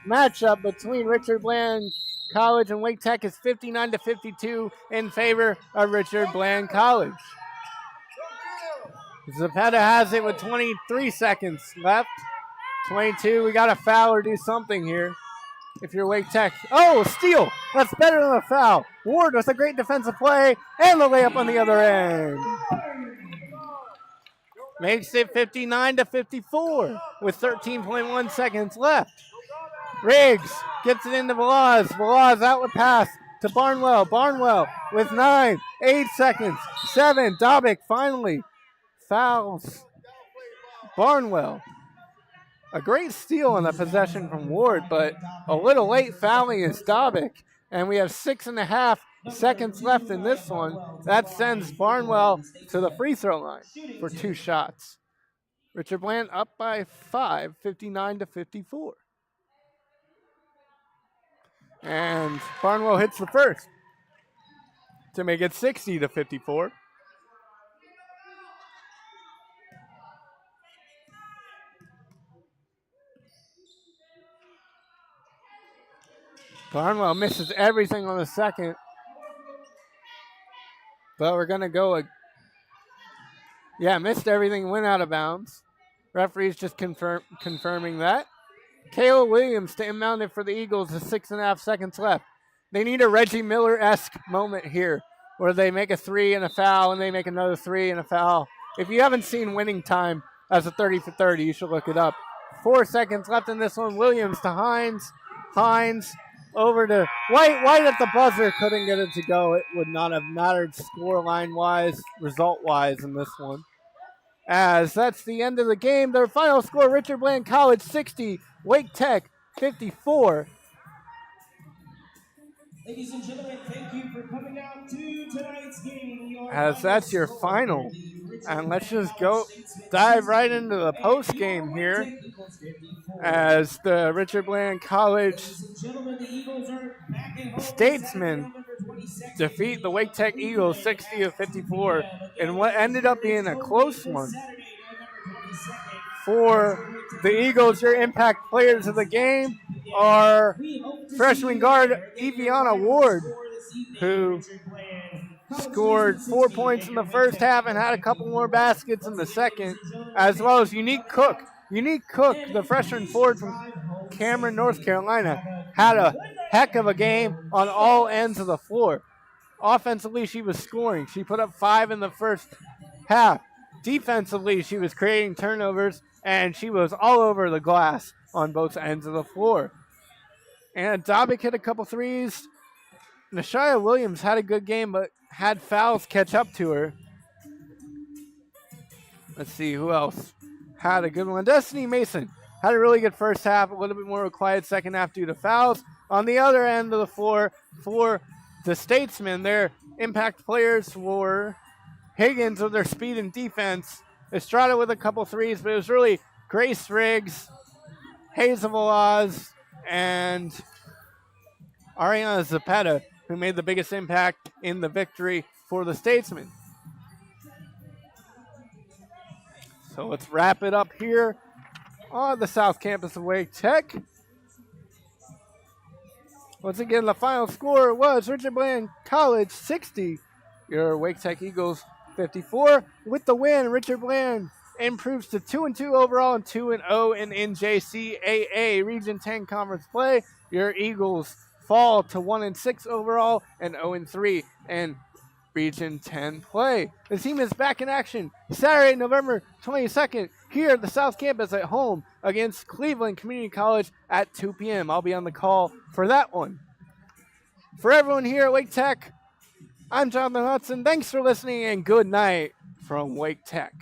matchup between Richard Bland College and Wake Tech is 59-52 in favor of Richard Bland College. Zepeda has it with 23 seconds left. 22, we got a foul or do something here. If you're Wake Tech. Oh, steal. That's better than a foul. Ward with a great defensive play and the layup on the other end. Makes it 59-54 with 13.1 seconds left. Riggs gets it into Velaz. Velaz outlet pass to Barnwell. Barnwell with 9, 8 seconds, 7. Dobick finally fouls Barnwell. A great steal on the possession from Ward, but a little late fouling is Dobick. And we have 6.5 seconds left in this one. That sends Barnwell to the free throw line for 2 shots. Richard Bland up by 5, 59-54. And Barnwell hits the first to make it 60-54. Barnwell misses everything on the second. But we're going to go. Missed everything, went out of bounds. Referee's just confirming that. Kayla Williams to inbound it for the Eagles with 6.5 seconds left. They need a Reggie Miller-esque moment here where they make a 3 and a foul and they make another 3 and a foul. If you haven't seen Winning Time as a 30 for 30, you should look it up. 4 seconds left in this one. Williams to Hines. Hines over to White. White at the buzzer. Couldn't get it to go. It would not have mattered scoreline-wise, result-wise in this one. As that's the end of the game. Their final score, Richard Bland College 60, Wake Tech 54. Ladies and gentlemen, thank you for coming out to tonight's game. As that's your final. And let's just go dive right into the post game here. As the Richard Bland College Statesmen defeat the Wake Tech Eagles 60-54 in what ended up being a close one. For the Eagles, your impact players of the game are freshman guard Eviana Ward, who scored 4 points in the first half and had a couple more baskets in the second, as well as Unique Cook. Unique Cook, the freshman forward from Cameron, North Carolina, had a heck of a game on all ends of the floor. Offensively, she was scoring. She put up 5 in the first half. Defensively, she was creating turnovers, and she was all over the glass on both ends of the floor. And Dobick hit a couple threes. Nashia Williams had a good game, but had fouls catch up to her. Let's see who else had a good one. Destiny Mason had a really good first half, a little bit more of a quiet second half due to fouls. On the other end of the floor for the Statesmen, their impact players were Higgins with their speed and defense, Estrada with a couple threes, but it was really Grace Riggs, Hazel Oz, and Ariana Zapata who made the biggest impact in the victory for the Statesmen. So let's wrap it up here on the South Campus of Wake Tech. Once again, the final score was Richard Bland College 60, your Wake Tech Eagles 54. With the win, Richard Bland improves to 2-2 overall and 2-0 in NJCAA Region 10 conference play. Your Eagles fall to 1-6 overall and 0-3 in Region 10 play. The team is back in action Saturday, November 22nd, here at the South Campus at home against Cleveland Community College at 2 p.m. I'll be on the call for that one. For everyone here at Wake Tech, I'm Jonathan Hudson. Thanks for listening and good night from Wake Tech.